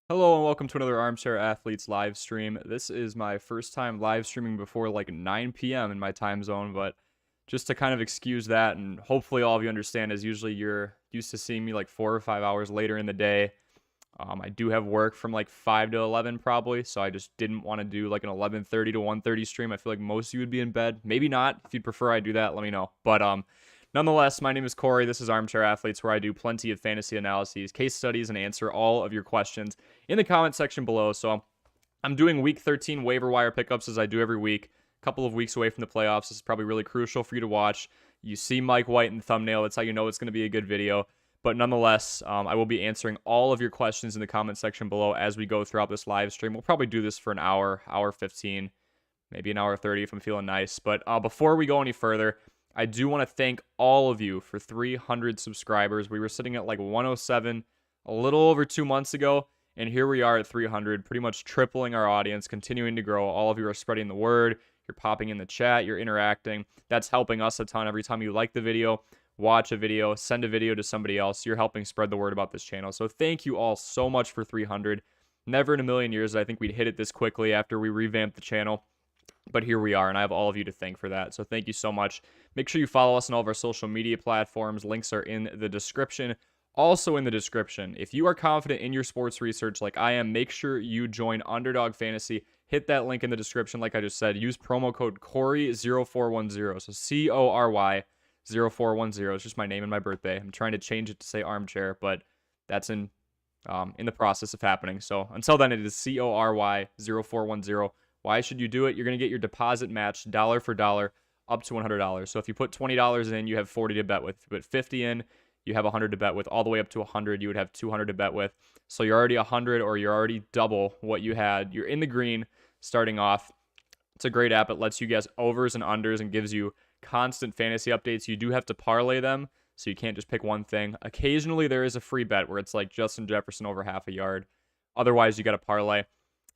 Hello and welcome to another Armchair Athletes live stream. This is my first time live streaming before like 9 p.m. in my time zone, but just to kind of excuse that, and hopefully all of you understand, as usually you're used to seeing me like 4 or 5 hours later in the day. I do have work from like 5 to 11 probably, so I just didn't want to do like an 11:30 to 1:30 stream. I feel like most of you would be in bed. Maybe not. If you'd prefer I do that, let me know. But nonetheless, my name is Corey. This is Armchair Athletes, where I do plenty of fantasy analyses, case studies, and answer all of your questions in the comment section below. So I'm doing week 13 waiver wire pickups as I do every week. A couple of weeks away from the playoffs. This is probably really crucial for you to watch. You see Mike White in the thumbnail. That's how you know it's going to be a good video. But nonetheless, I will be answering all of your questions in the comment section below as we go throughout this live stream. We'll probably do this for an hour 15, maybe an hour 30 if I'm feeling nice. But before we go any further, I do want to thank all of you for 300 subscribers. We were sitting at like 107 a little over 2 months ago, and here we are at 300, pretty much tripling our audience, continuing to grow. All of you are spreading the word. You're popping in the chat. You're interacting. That's helping us a ton. Every time you like the video, watch a video, send a video to somebody else, you're helping spread the word about this channel. So thank you all so much for 300. Never in a million years did I think we'd hit it this quickly after we revamped the channel. But here we are, and I have all of you to thank for that. So thank you so much. Make sure you follow us on all of our social media platforms. Links are in the description. Also in the description, if you are confident in your sports research like I am, make sure you join Underdog Fantasy. Hit that link in the description like I just said. Use promo code Corey0410. So CORY 0410. It's just my name and my birthday. I'm trying to change it to say armchair, but that's in the process of happening. So until then, it is CORY 0410. Why should you do it? You're going to get your deposit matched dollar for dollar up to $100. So if you put $20 in, you have 40 to bet with. If you put 50 in, you have 100 to bet with. All the way up to 100, you would have 200 to bet with. So you're already 100, or you're already double what you had. You're in the green starting off. It's a great app. It lets you guess overs and unders and gives you constant fantasy updates. You do have to parlay them, so you can't just pick one thing. Occasionally, there is a free bet where it's like Justin Jefferson over half a yard. Otherwise, you got to parlay.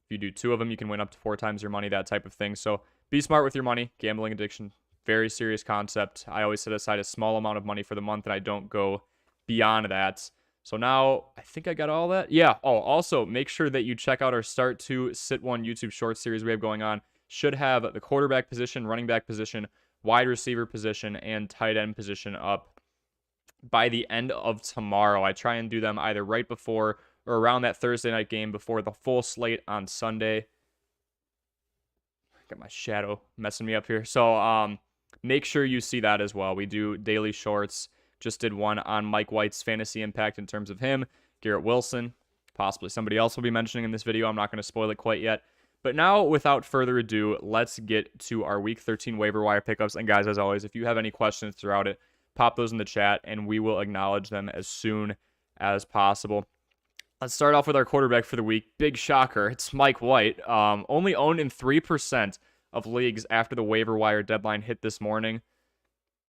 If you do two of them, you can win up to 4 times your money, that type of thing. So be smart with your money. Gambling addiction, very serious concept. I always set aside a small amount of money for the month, and I don't go beyond that. So now I think I got all that. Yeah. Oh, also make sure that you check out our Start 2, Sit 1 YouTube short series we have going on. Should have the quarterback position, running back position, wide receiver position, and tight end position up by the end of tomorrow. I try and do them either right before or around that Thursday night game before the full slate on Sunday. Got my shadow messing me up here. So make sure you see that as well. We do daily shorts. Just did one on Mike White's fantasy impact in terms of him, Garrett Wilson, possibly somebody else will be mentioning in this video. I'm not going to spoil it quite yet. But now, without further ado, let's get to our Week 13 waiver wire pickups. And guys, as always, if you have any questions throughout it, pop those in the chat, and we will acknowledge them as soon as possible. Let's start off with our quarterback for the week. Big shocker. It's Mike White. Only owned in 3% of leagues after the waiver wire deadline hit this morning.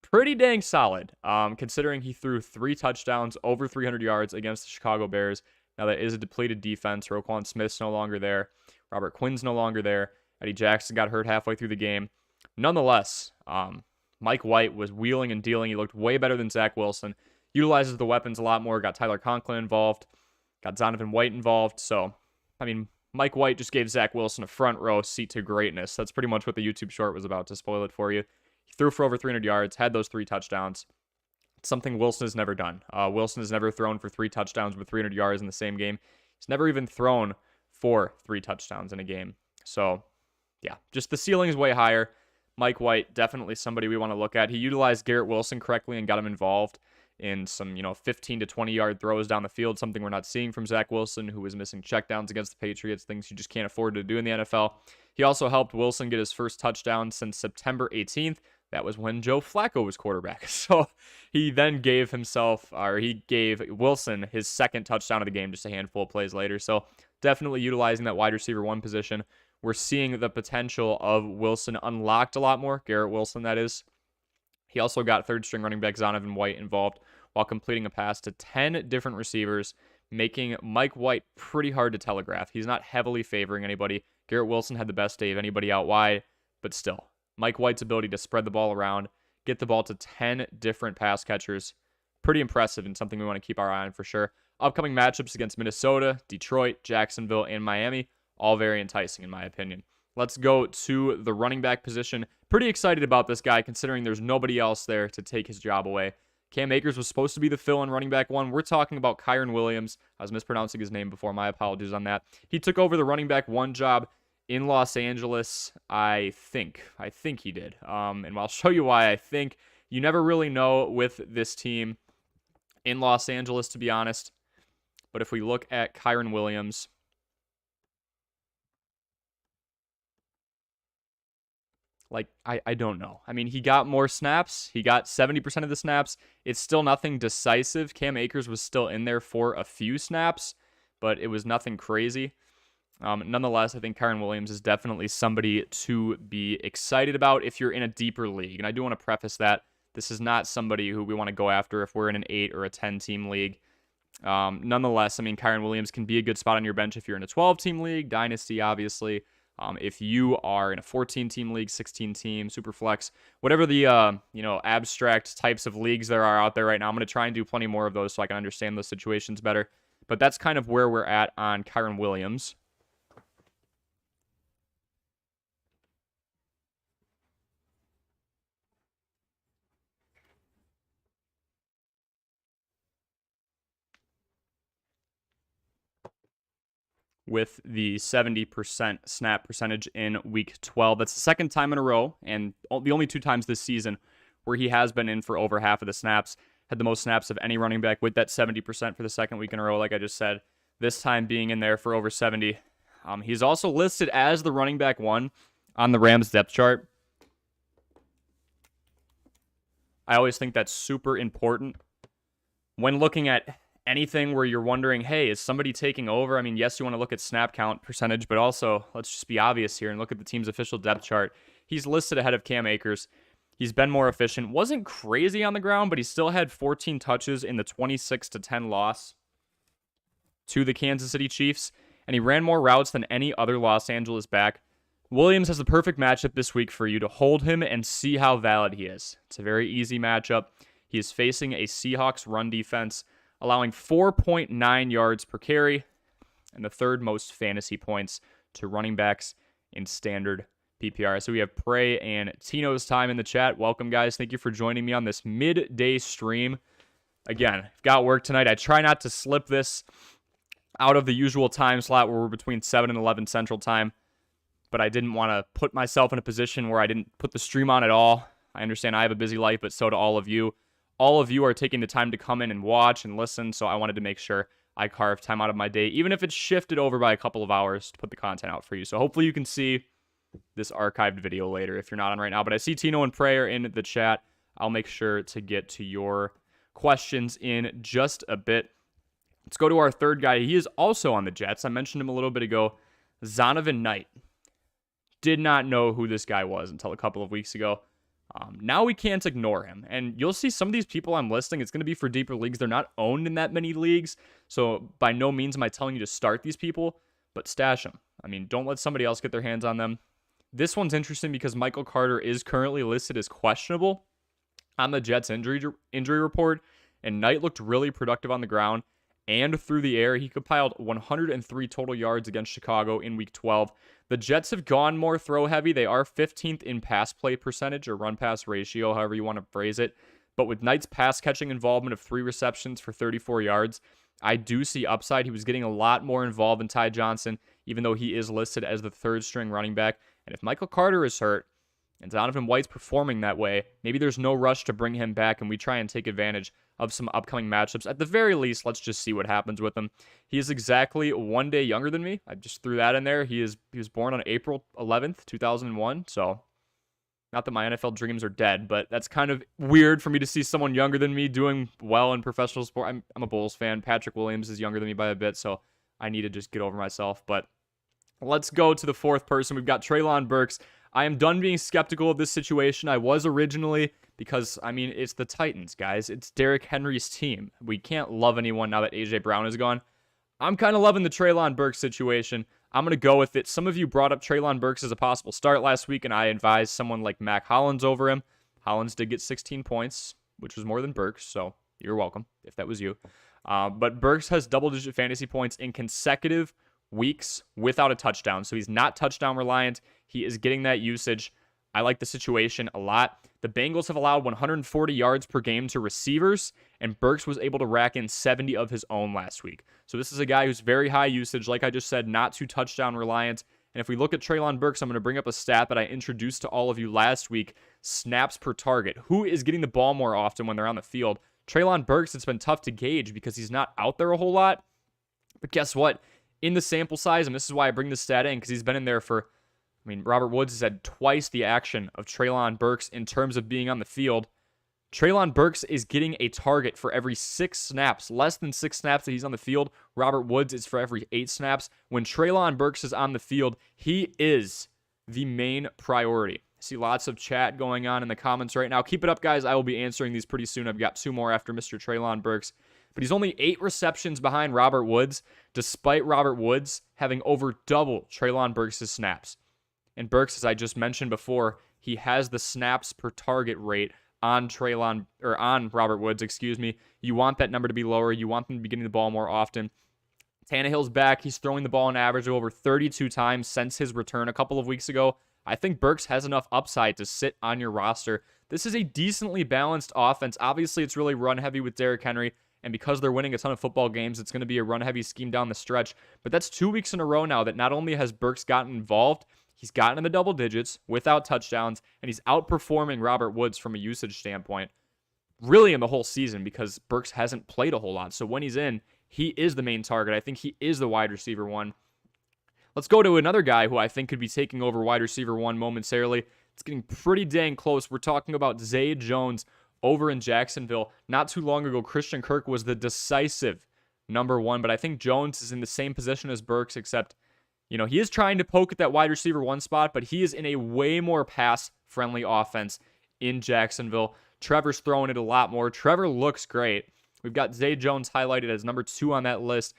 Pretty dang solid, considering he threw 3 touchdowns, over 300 yards against the Chicago Bears. Now, that is a depleted defense. Roquan Smith's no longer there. Robert Quinn's no longer there. Eddie Jackson got hurt halfway through the game. Nonetheless, Mike White was wheeling and dealing. He looked way better than Zach Wilson. Utilizes the weapons a lot more. Got Tyler Conklin involved. Got Donovan White involved. So, I mean, Mike White just gave Zach Wilson a front row seat to greatness. That's pretty much what the YouTube short was about, to spoil it for you. He threw for over 300 yards, had those 3 touchdowns. It's something Wilson has never done. Wilson has never thrown for 3 touchdowns with 300 yards in the same game. He's never even thrown for 3 touchdowns in a game. So, yeah, just the ceiling is way higher. Mike White, definitely somebody we want to look at. He utilized Garrett Wilson correctly and got him involved in some, 15 to 20-yard throws down the field, something we're not seeing from Zach Wilson, who was missing checkdowns against the Patriots, things you just can't afford to do in the NFL. He also helped Wilson get his first touchdown since September 18th. That was when Joe Flacco was quarterback. So he then gave Wilson his second touchdown of the game just a handful of plays later. So definitely utilizing that wide receiver 1 position. We're seeing the potential of Wilson unlocked a lot more. Garrett Wilson, that is. He also got third-string running back Donovan White involved while completing a pass to 10 different receivers, making Mike White pretty hard to telegraph. He's not heavily favoring anybody. Garrett Wilson had the best day of anybody out wide, but still, Mike White's ability to spread the ball around, get the ball to 10 different pass catchers, pretty impressive and something we want to keep our eye on for sure. Upcoming matchups against Minnesota, Detroit, Jacksonville, and Miami, all very enticing in my opinion. Let's go to the running back position. Pretty excited about this guy considering there's nobody else there to take his job away. Cam Akers was supposed to be the fill-in running back one. We're talking about Kyren Williams. I was mispronouncing his name before. My apologies on that. He took over the running back one job in Los Angeles, I think. I think he did. And I'll show you why I think. You never really know with this team in Los Angeles, to be honest. But if we look at Kyren Williams, like, I don't know. I mean, he got more snaps. He got 70% of the snaps. It's still nothing decisive. Cam Akers was still in there for a few snaps, but it was nothing crazy. Nonetheless, I think Kyren Williams is definitely somebody to be excited about if you're in a deeper league. And I do want to preface that this is not somebody who we want to go after if we're in an 8 or a 10-team league. Nonetheless, I mean, Kyren Williams can be a good spot on your bench if you're in a 12-team league, Dynasty, obviously. If you are in a 14-team league, 16-team, Superflex, whatever the abstract types of leagues there are out there right now, I'm going to try and do plenty more of those so I can understand those situations better. But that's kind of where we're at on Kyren Williams. With the 70% snap percentage in week 12. That's the second time in a row, and the only 2 times this season where he has been in for over half of the snaps. Had the most snaps of any running back with that 70% for the second week in a row, like I just said. This time being in there for over 70. He's also listed as the running back 1 on the Rams depth chart. I always think that's super important when looking at anything where you're wondering, hey, is somebody taking over? I mean, yes, you want to look at snap count percentage, but also let's just be obvious here and look at the team's official depth chart. He's listed ahead of Cam Akers. He's been more efficient. Wasn't crazy on the ground, but he still had 14 touches in the 26-10 loss to the Kansas City Chiefs, and he ran more routes than any other Los Angeles back. Williams has the perfect matchup this week for you to hold him and see how valid he is. It's a very easy matchup. He is facing a Seahawks run defense, allowing 4.9 yards per carry and the third most fantasy points to running backs in standard PPR. So we have Prey and Tino's time in the chat. Welcome, guys. Thank you for joining me on this midday stream. Again, I've got work tonight. I try not to slip this out of the usual time slot where we're between 7 and 11 Central Time, but I didn't want to put myself in a position where I didn't put the stream on at all. I understand I have a busy life, but so do all of you. All of you are taking the time to come in and watch and listen, so I wanted to make sure I carved time out of my day, even if it's shifted over by a couple of hours to put the content out for you. So hopefully you can see this archived video later if you're not on right now. But I see Tino and Prayer in the chat. I'll make sure to get to your questions in just a bit. Let's go to our third guy. He is also on the Jets. I mentioned him a little bit ago. Zonovan Knight. Did not know who this guy was until a couple of weeks ago. Now we can't ignore him. And you'll see some of these people I'm listing, it's going to be for deeper leagues. They're not owned in that many leagues. So by no means am I telling you to start these people, but stash them. I mean, don't let somebody else get their hands on them. This one's interesting because Michael Carter is currently listed as questionable on the Jets injury report. And Knight looked really productive on the ground and through the air. He compiled 103 total yards against Chicago in Week 12. The Jets have gone more throw heavy. They are 15th in pass play percentage or run pass ratio, however you want to phrase it. But with Knight's pass catching involvement of 3 receptions for 34 yards, I do see upside. He was getting a lot more involved than Ty Johnson, even though he is listed as the third string running back. And if Michael Carter is hurt and Donovan White's performing that way, maybe there's no rush to bring him back and we try and take advantage of some upcoming matchups. At the very least, let's just see what happens with him. He is exactly 1 day younger than me. I just threw that in there. He was born on April 11th, 2001. So not that my NFL dreams are dead, but that's kind of weird for me to see someone younger than me doing well in professional sport. I'm a Bulls fan. Patrick Williams is younger than me by a bit, so I need to just get over myself. But let's go to the fourth person. We've got Treylon Burks. I am done being skeptical of this situation. I was originally because, I mean, it's the Titans, guys. It's Derrick Henry's team. We can't love anyone now that A.J. Brown is gone. I'm kind of loving the Treylon Burks situation. I'm going to go with it. Some of you brought up Treylon Burks as a possible start last week, and I advised someone like Mac Hollins over him. Hollins did get 16 points, which was more than Burks, so You're welcome, if that was you. But Burks has double-digit fantasy points in consecutive weeks without a touchdown. So he's not touchdown reliant. He is getting that usage. I like the situation a lot. The Bengals have allowed 140 yards per game to receivers, and Burks was able to rack in 70 of his own last week. So this is a guy who's very high usage, like I just said, not too touchdown reliant. And if we look at Treylon Burks, I'm going to bring up a stat that I introduced to all of you last week, snaps per target. Who is getting the ball more often when they're on the field? Treylon Burks, it's been tough to gauge because he's not out there a whole lot. But guess what? In the sample size, and this is why I bring this stat in, because he's been in there for, Robert Woods has had twice the action of Treylon Burks in terms of being on the field. Treylon Burks is getting a target for every 6 snaps, less than 6 snaps that he's on the field. Robert Woods is for every 8 snaps. When Treylon Burks is on the field, he is the main priority. I see lots of chat going on in the comments right now. Keep it up, guys. I will be answering these pretty soon. I've got 2 more after Mr. Treylon Burks. But he's only 8 receptions behind Robert Woods, despite Robert Woods having over double Treylon Burks' snaps. And Burks, as I just mentioned before, he has the snaps per target rate on Robert Woods, You want that number to be lower. You want them to be getting the ball more often. Tannehill's back. He's throwing the ball an average of over 32 times since his return a couple of weeks ago. I think Burks has enough upside to sit on your roster. This is a decently balanced offense. Obviously, it's really run-heavy with Derrick Henry, and because they're winning a ton of football games, it's going to be a run-heavy scheme down the stretch. But that's 2 weeks in a row now that not only has Burks gotten involved, he's gotten in the double digits without touchdowns, and he's outperforming Robert Woods from a usage standpoint, really in the whole season, because Burks hasn't played a whole lot. So when he's in, he is the main target. I think he is the wide receiver 1. Let's go to another guy who I think could be taking over wide receiver 1 momentarily. It's getting pretty dang close. We're talking about Zay Jones over in Jacksonville. Not too long ago, Christian Kirk was the decisive number 1, but I think Jones is in the same position as Burks, except, he is trying to poke at that wide receiver 1 spot, but he is in a way more pass-friendly offense in Jacksonville. Trevor's throwing it a lot more. Trevor looks great. We've got Zay Jones highlighted as number 2 on that list.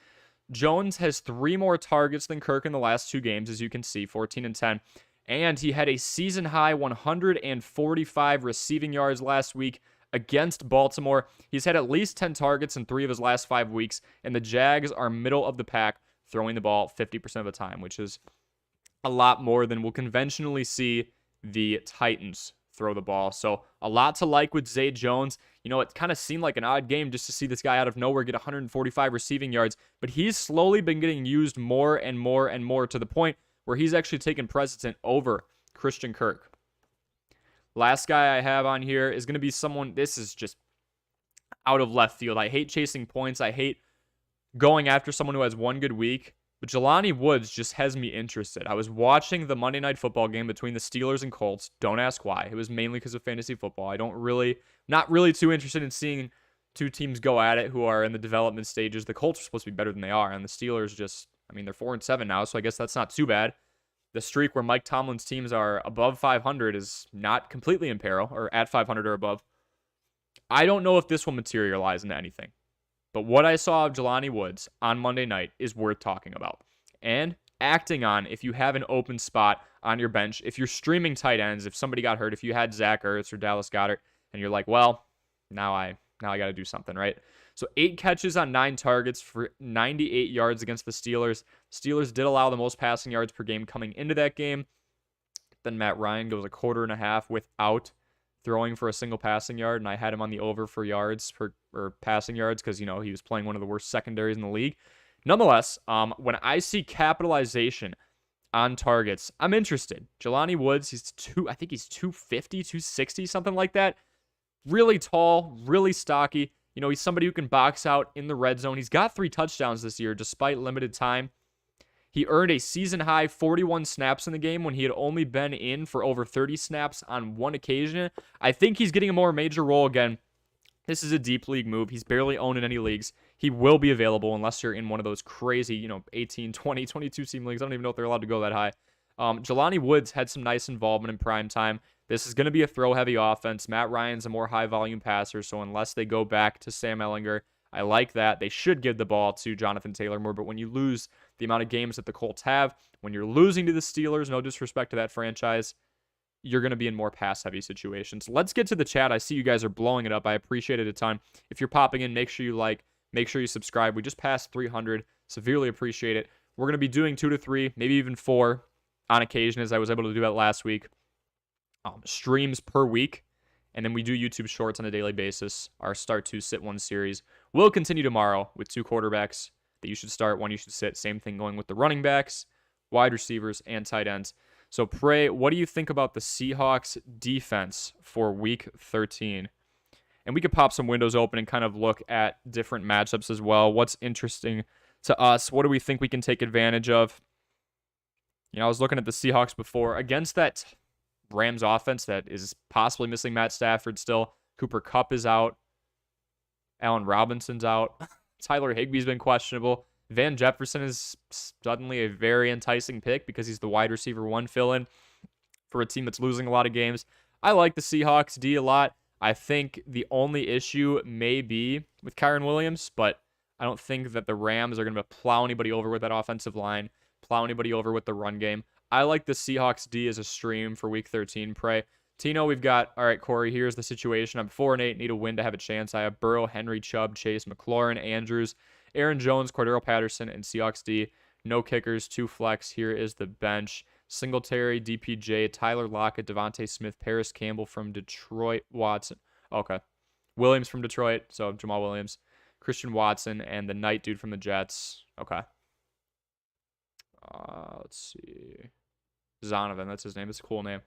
Jones has 3 more targets than Kirk in the last 2 games, as you can see, 14 and 10. And he had a season-high 145 receiving yards last week against Baltimore. He's had at least 10 targets in 3 of his last 5 weeks, and the Jags are middle of the pack, throwing the ball 50% of the time, which is a lot more than we'll conventionally see the Titans throw the ball. So a lot to like with Zay Jones. It kind of seemed like an odd game just to see this guy out of nowhere get 145 receiving yards, but he's slowly been getting used more and more and more to the point where he's actually taken precedent over Christian Kirk. Last guy I have on here is going to be someone, this is just out of left field. I hate chasing points. I hate going after someone who has one good week, but Jelani Woods just has me interested. I was watching the Monday Night Football game between the Steelers and Colts. Don't ask why. It was mainly because of fantasy football. Not really too interested in seeing 2 teams go at it who are in the development stages. The Colts are supposed to be better than they are, and the Steelers they're 4-7 now, so I guess that's not too bad. The streak where Mike Tomlin's teams are above 500 is not completely in peril, or at 500 or above. I don't know if this will materialize into anything, but what I saw of Jelani Woods on Monday night is worth talking about and acting on if you have an open spot on your bench. If you're streaming tight ends, if somebody got hurt, if you had Zach Ertz or Dallas Goedert, and you're like, well, now I got to do something, right? So 8 catches on 9 targets for 98 yards against the Steelers. Steelers did allow the most passing yards per game coming into that game. Then Matt Ryan goes a quarter and a half without throwing for a single passing yard, and I had him on the over for passing yards because, he was playing one of the worst secondaries in the league. Nonetheless, when I see capitalization on targets, I'm interested. Jelani Woods, I think he's 250, 260, something like that. Really tall, really stocky. He's somebody who can box out in the red zone. He's got 3 touchdowns this year despite limited time. He earned a season-high 41 snaps in the game when he had only been in for over 30 snaps on 1 occasion. I think he's getting a more major role again. This is a deep league move. He's barely owned in any leagues. He will be available unless you're in one of those crazy, 18, 20, 22 team leagues. I don't even know if they're allowed to go that high. Jelani Woods had some nice involvement in prime time. This is going to be a throw-heavy offense. Matt Ryan's a more high-volume passer, so unless they go back to Sam Ehlinger, I like that. They should give the ball to Jonathan Taylor more, but when you lose the amount of games that the Colts have, when you're losing to the Steelers, no disrespect to that franchise, you're going to be in more pass-heavy situations. Let's get to the chat. I see you guys are blowing it up. I appreciate it a ton. If you're popping in, make sure you like, make sure you subscribe. We just passed 300. Severely appreciate it. We're going to be doing 2 to 3, maybe even 4 on occasion, as I was able to do that last week. Streams per week. And then we do YouTube Shorts on a daily basis. Our Start 2, Sit 1 series will continue tomorrow with 2 quarterbacks that you should start, 1 you should sit. Same thing going with the running backs, wide receivers, and tight ends. So, Prey, what do you think about the Seahawks defense for Week 13? And we could pop some windows open and kind of look at different matchups as well. What's interesting to us? What do we think we can take advantage of? You know, I was looking at the Seahawks before. Against that Rams offense that is possibly missing Matt Stafford still. Cooper Kupp is out. Allen Robinson's out. Tyler Higbee's been questionable. Van Jefferson is suddenly a very enticing pick because he's the wide receiver 1 fill-in for a team that's losing a lot of games. I like the Seahawks D a lot. I think the only issue may be with Kyren Williams, but I don't think that the Rams are going to plow anybody over with that offensive line, plow anybody over with the run game. I like the Seahawks D as a stream for Week 13, Prey. Tino, we've got, all right, Corey, here's the situation. I'm 4-8, need a win to have a chance. I have Burrow, Henry, Chubb, Chase, McLaurin, Andrews, Aaron Jones, Cordero Patterson, and Seahawks D. No kickers, 2 flex. Here is the bench. Singletary, DPJ, Tyler Lockett, Devontae Smith, Paris Campbell from Detroit, Watson. Okay. Williams from Detroit, so Jamal Williams. Christian Watson, and the Knight dude from the Jets. Okay. Let's see. Zonovan, that's his name. It's a cool name.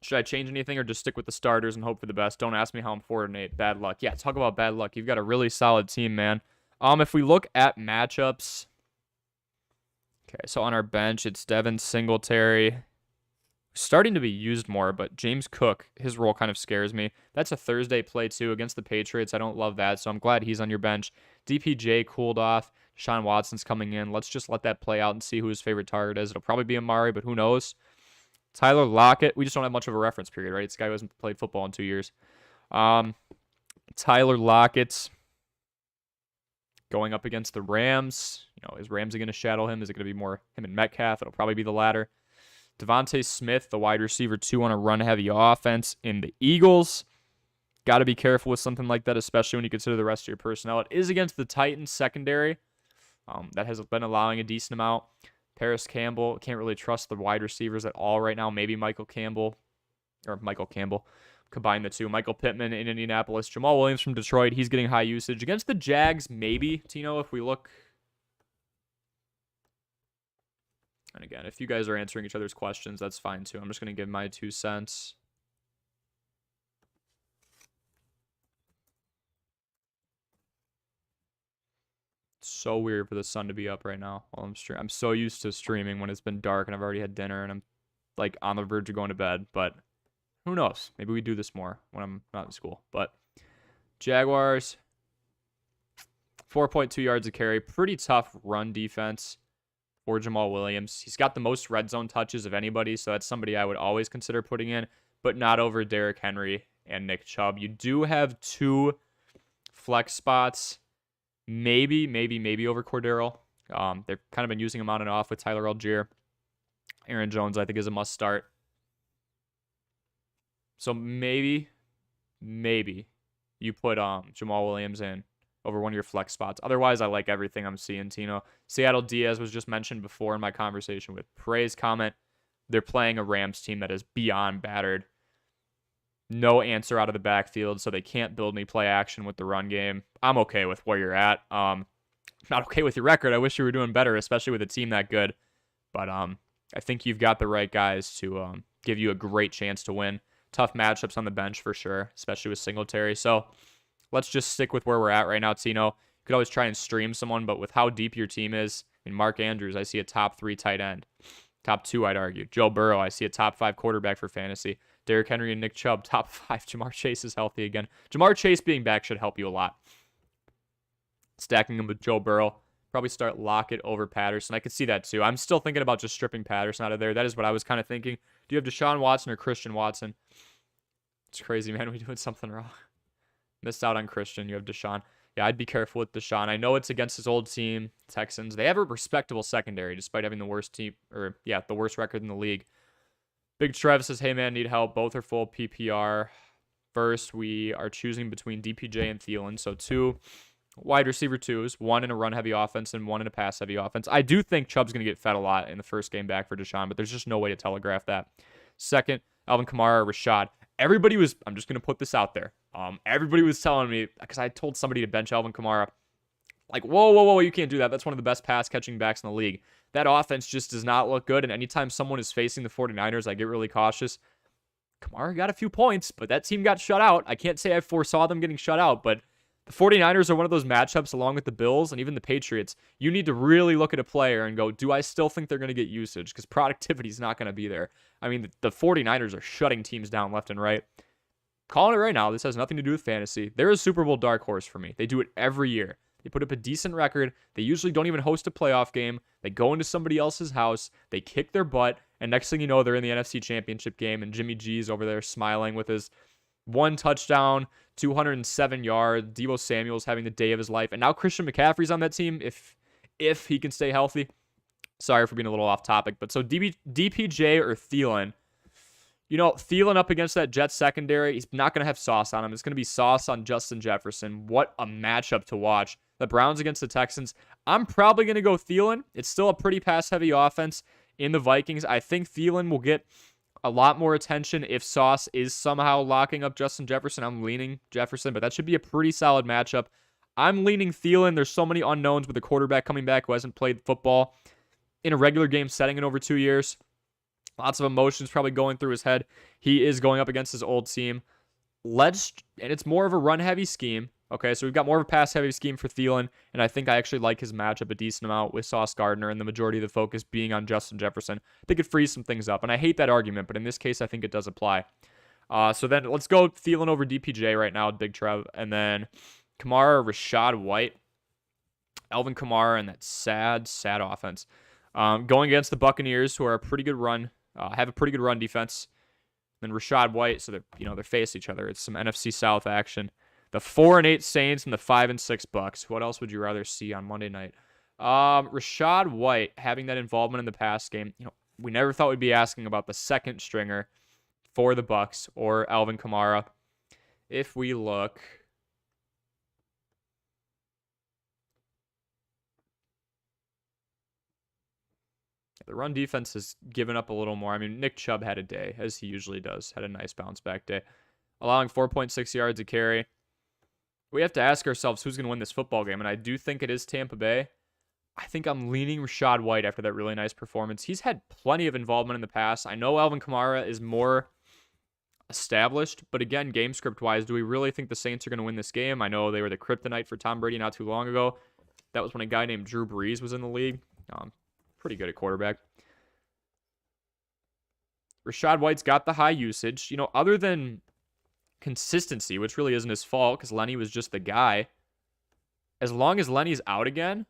Should I change anything or just stick with the starters and hope for the best? Don't ask me how I'm 4-8. Bad luck. Yeah, talk about bad luck. You've got a really solid team, man. If we look at matchups, okay, so on our bench, it's Devin Singletary. Starting to be used more, but James Cook, his role kind of scares me. That's a Thursday play, too, against the Patriots. I don't love that, so I'm glad he's on your bench. DPJ cooled off. Deshaun Watson's coming in. Let's just let that play out and see who his favorite target is. It'll probably be Amari, but who knows? Tyler Lockett. We just don't have much of a reference period, right? This guy who hasn't played football in 2 years. Tyler Lockett going up against the Rams. You know, is Ramsey going to shadow him? Is it going to be more him and Metcalf? It'll probably be the latter. Devontae Smith, the wide receiver 2 on a run-heavy offense in the Eagles. Got to be careful with something like that, especially when you consider the rest of your personnel. It is against the Titans secondary. That has been allowing a decent amount. Paris Campbell, can't really trust the wide receivers at all right now. Maybe Michael Campbell. Combine the two. Michael Pittman in Indianapolis. Jamal Williams from Detroit. He's getting high usage. Against the Jags, maybe, Tino, if we look. And again, if you guys are answering each other's questions, that's fine too. I'm just going to give my 2 cents. So weird for the sun to be up right now while I'm streaming. I'm so used to streaming when it's been dark and I've already had dinner and I'm like on the verge of going to bed, but who knows? Maybe we do this more when I'm not in school. But Jaguars, 4.2 yards a carry. Pretty tough run defense for Jamal Williams. He's got the most red zone touches of anybody, so that's somebody I would always consider putting in, but not over Derrick Henry and Nick Chubb. You do have 2 flex spots. Maybe over Cordero. They've kind of been using him on and off with Tyler Algier. Aaron Jones, I think, is a must start. So maybe you put Jamal Williams in over one of your flex spots. Otherwise, I like everything I'm seeing, Tino. Seattle Diaz was just mentioned before in my conversation with Prey's comment. They're playing a Rams team that is beyond battered. No answer out of the backfield, so they can't build any play action with the run game. I'm okay with where you're at. Not okay with your record. I wish you were doing better, especially with a team that good. But I think you've got the right guys to give you a great chance to win. Tough matchups on the bench for sure, especially with Singletary. So let's just stick with where we're at right now, Tino. You could always try and stream someone, but with how deep your team is, in Mark Andrews, I see a top 3 tight end. Top 2, I'd argue. Joe Burrow, I see a top 5 quarterback for fantasy. Derrick Henry and Nick Chubb, top 5. Jamar Chase is healthy again. Jamar Chase being back should help you a lot. Stacking him with Joe Burrow. Probably start Lockett over Patterson. I could see that too. I'm still thinking about just stripping Patterson out of there. That is what I was kind of thinking. Do you have Deshaun Watson or Christian Watson? It's crazy, man. We're doing something wrong. Missed out on Christian. You have Deshaun. Yeah, I'd be careful with Deshaun. I know it's against his old team, Texans. They have a respectable secondary despite having the worst team, the worst record in the league. Big Trev says, hey, man, need help. Both are full PPR. First, we are choosing between DPJ and Thielen. So 2 wide receiver 2s, 1 in a run-heavy offense and 1 in a pass-heavy offense. I do think Chubb's going to get fed a lot in the first game back for Deshaun, but there's just no way to telegraph that. Second, Alvin Kamara, Rashad. Everybody was, I'm just going to put this out there. Everybody was telling me, because I told somebody to bench Alvin Kamara, like, whoa, you can't do that. That's one of the best pass-catching backs in the league. That offense just does not look good, and anytime someone is facing the 49ers, I get really cautious. Kamara got a few points, but that team got shut out. I can't say I foresaw them getting shut out, but the 49ers are one of those matchups along with the Bills and even the Patriots. You need to really look at a player and go, do I still think they're going to get usage? Because productivity is not going to be there. I mean, the 49ers are shutting teams down left and right. Calling it right now, this has nothing to do with fantasy. They're a Super Bowl dark horse for me. They do it every year. They put up a decent record. They usually don't even host a playoff game. They go into somebody else's house. They kick their butt. And next thing you know, they're in the NFC Championship game. And Jimmy G's over there smiling with his 1 touchdown, 207 yards. Deebo Samuel's having the day of his life. And now Christian McCaffrey's on that team if he can stay healthy. Sorry for being a little off topic. But so DPJ or Thielen. You know, Thielen up against that Jets secondary, he's not going to have sauce on him. It's going to be sauce on Justin Jefferson. What a matchup to watch. The Browns against the Texans. I'm probably going to go Thielen. It's still a pretty pass-heavy offense in the Vikings. I think Thielen will get a lot more attention if Sauce is somehow locking up Justin Jefferson. I'm leaning Jefferson, but that should be a pretty solid matchup. I'm leaning Thielen. There's so many unknowns with the quarterback coming back who hasn't played football in a regular game setting in over 2 years. Lots of emotions probably going through his head. He is going up against his old team. And it's more of a run-heavy scheme. Okay, so we've got more of a pass-heavy scheme for Thielen, and I think I actually like his matchup a decent amount with Sauce Gardner and the majority of the focus being on Justin Jefferson. I think it frees some things up, and I hate that argument, but in this case, I think it does apply. So then let's go Thielen over DPJ right now, Big Trev, and then Kamara, Rashad White, Alvin Kamara, and that sad offense. Going against the Buccaneers, who are a pretty good run, have a pretty good run defense. Then Rashad White, so they're face each other. It's some NFC South action. The 4-8 Saints and the 5-6 Bucks. What else would you rather see on Monday night? Rashad White having that involvement in the pass game. We never thought we'd be asking about the second stringer for the Bucks or Alvin Kamara. If we look, the run defense has given up a little more. I mean, Nick Chubb had a day, as he usually does. Had a nice bounce back day. Allowing 4.6 yards a carry. We have to ask ourselves who's going to win this football game, and I do think it is Tampa Bay. I think I'm leaning Rashad White after that really nice performance. He's had plenty of involvement in the past. I know Alvin Kamara is more established, but again, game script-wise, do we really think the Saints are going to win this game? I know they were the kryptonite for Tom Brady not too long ago. That was when a guy named Drew Brees was in the league. Pretty good at quarterback. Rashad White's got the high usage. Other than consistency, which really isn't his fault because Lenny was just the guy. As long as Lenny's out again,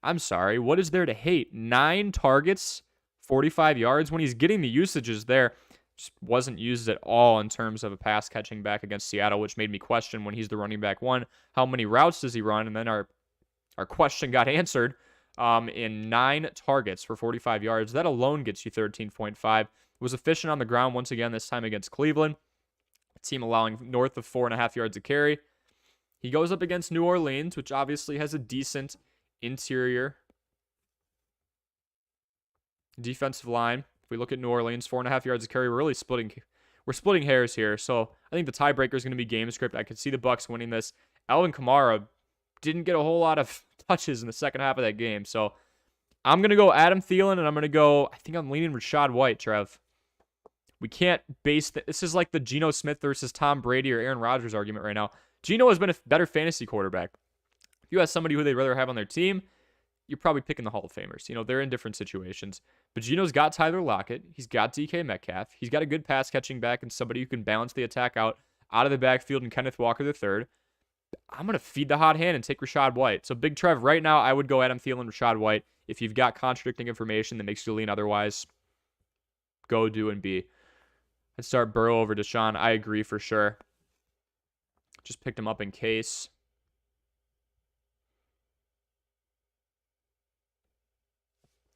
I'm sorry, what is there to hate? 9 targets, 45 yards. When he's getting the usages there, just wasn't used at all in terms of a pass catching back against Seattle, which made me question when he's the running back one, how many routes does he run? And then our question got answered in 9 targets for 45 yards. That alone gets you 13.5. Was efficient on the ground once again, this time against Cleveland. Team allowing north of 4.5 yards a carry. He goes up against New Orleans, which obviously has a decent interior defensive line. If we look at New Orleans, 4.5 yards a carry, we're splitting hairs here. So I think the tiebreaker is going to be game script. I could see the Bucks winning this. Alvin Kamara didn't get a whole lot of touches in the second half of that game. So I'm going to go Adam Thielen, and I think I'm leaning Rashad White, Trev. We can't base this is like the Geno Smith versus Tom Brady or Aaron Rodgers argument right now. Geno has been a better fantasy quarterback. If you have somebody who they'd rather have on their team, you're probably picking the Hall of Famers. They're in different situations. But Geno's got Tyler Lockett. He's got DK Metcalf. He's got a good pass catching back and somebody who can balance the attack out of the backfield and Kenneth Walker III. I'm going to feed the hot hand and take Rashad White. So Big Trev, right now, I would go Adam Thielen, Rashad White. If you've got contradicting information that makes you lean otherwise, go do and be. I'd start Burrow over Deshaun. I agree for sure. Just picked him up in case.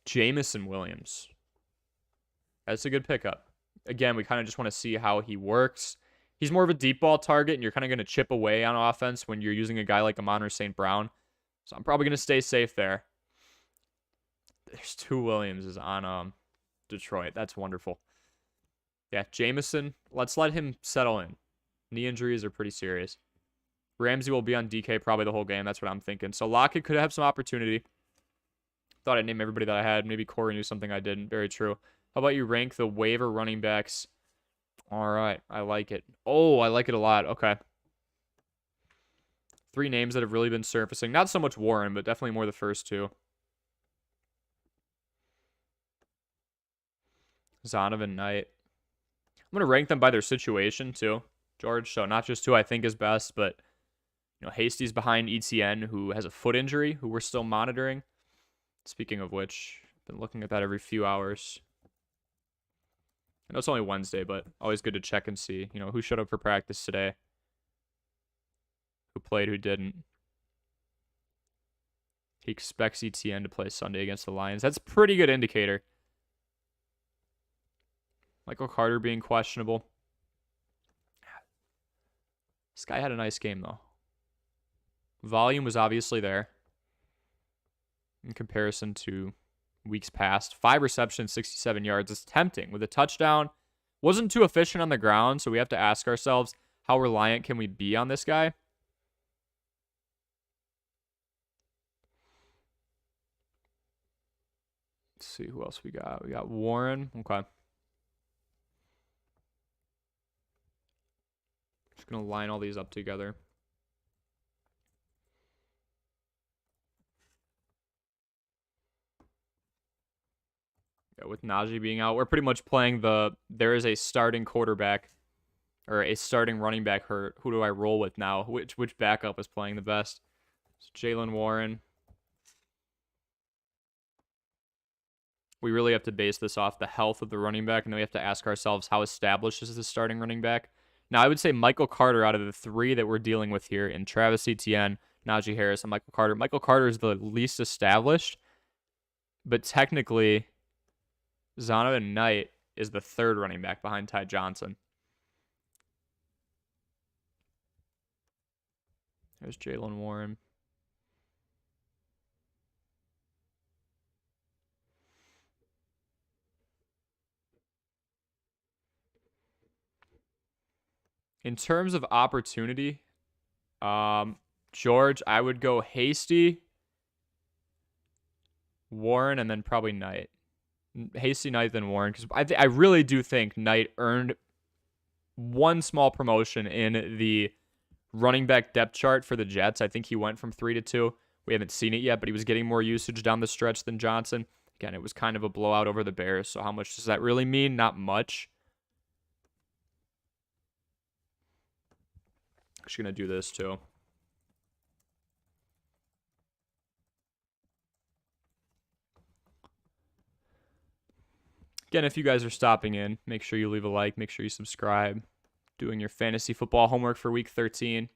Jamison Williams. That's a good pickup. Again, we kind of just want to see how he works. He's more of a deep ball target, and you're kind of going to chip away on offense when you're using a guy like Amon St. Brown. So I'm probably going to stay safe there. There's 2 Williamses on Detroit. That's wonderful. Yeah, Jameson, let's let him settle in. Knee injuries are pretty serious. Ramsey will be on DK probably the whole game. That's what I'm thinking. So Lockett could have some opportunity. Thought I'd name everybody that I had. Maybe Corey knew something I didn't. Very true. How about you rank the waiver running backs? All right. I like it. Oh, I like it a lot. Okay. 3 names that have really been surfacing. Not so much Warren, but definitely more the first 2. Zonovan, Knight. I'm going to rank them by their situation, too, George. So not just who I think is best, but, Hasty's behind ETN, who has a foot injury, who we're still monitoring. Speaking of which, I've been looking at that every few hours. I know it's only Wednesday, but always good to check and see, who showed up for practice today, who played, who didn't. He expects ETN to play Sunday against the Lions. That's a pretty good indicator. Michael Carter being questionable. This guy had a nice game, though. Volume was obviously there in comparison to weeks past. 5 receptions, 67 yards. It's tempting with a touchdown. Wasn't too efficient on the ground, so we have to ask ourselves, how reliant can we be on this guy? Let's see who else we got. We got Warren. Okay. Just going to line all these up together. Yeah, with Najee being out, we're pretty much playing there is a starting quarterback or a starting running back hurt. Who do I roll with now? Which backup is playing the best? It's Jaylen Warren. We really have to base this off the health of the running back, and then we have to ask ourselves, how established is the starting running back? Now, I would say Michael Carter out of the 3 that we're dealing with here in Travis Etienne, Najee Harris, and Michael Carter. Michael Carter is the least established, but technically, Zonovan Knight is the 3rd running back behind Ty Johnson. There's Jaylen Warren. In terms of opportunity, George, I would go Hasty, Warren, and then probably Knight. Hasty, Knight, then Warren, because I really do think Knight earned one small promotion in the running back depth chart for the Jets. I think he went from 3 to 2. We haven't seen it yet, but he was getting more usage down the stretch than Johnson. Again, it was kind of a blowout over the Bears, so how much does that really mean? Not much. Just going to do this too. Again, if you guys are stopping in, make sure you leave a like, make sure you subscribe. Doing your fantasy football homework for week 13.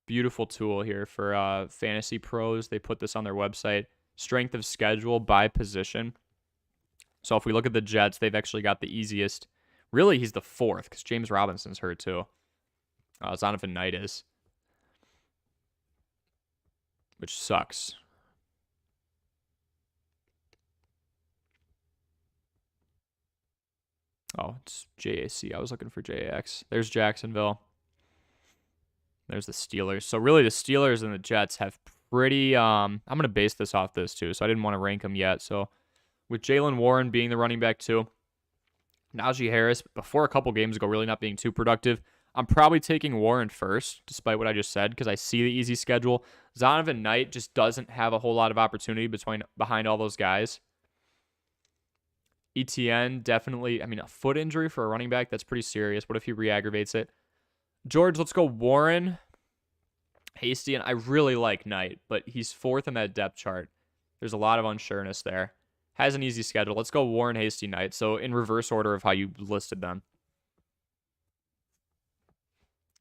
Beautiful tool here for fantasy pros. They put this on their website. Strength of schedule by position. So if we look at the Jets, they've actually got the easiest. Really, he's the 4th because James Robinson's hurt too. Zonovan Knight is. Which sucks. Oh, it's JAC. I was looking for JAX. There's Jacksonville. There's the Steelers. So really the Steelers and the Jets have pretty... I'm going to base this off this too, so I didn't want to rank them yet. So with Jaylen Warren being the running back too, Najee Harris, before a couple games ago, really not being too productive, I'm probably taking Warren first, despite what I just said, because I see the easy schedule. Zonovan Knight just doesn't have a whole lot of opportunity behind all those guys. ETN, definitely, a foot injury for a running back, that's pretty serious. What if he re-aggravates it? George, let's go Warren, Hasty, and I really like Knight, but he's 4th in that depth chart. There's a lot of unsureness there. Has an easy schedule. Let's go Warren, Hasty, Knight. So in reverse order of how you listed them.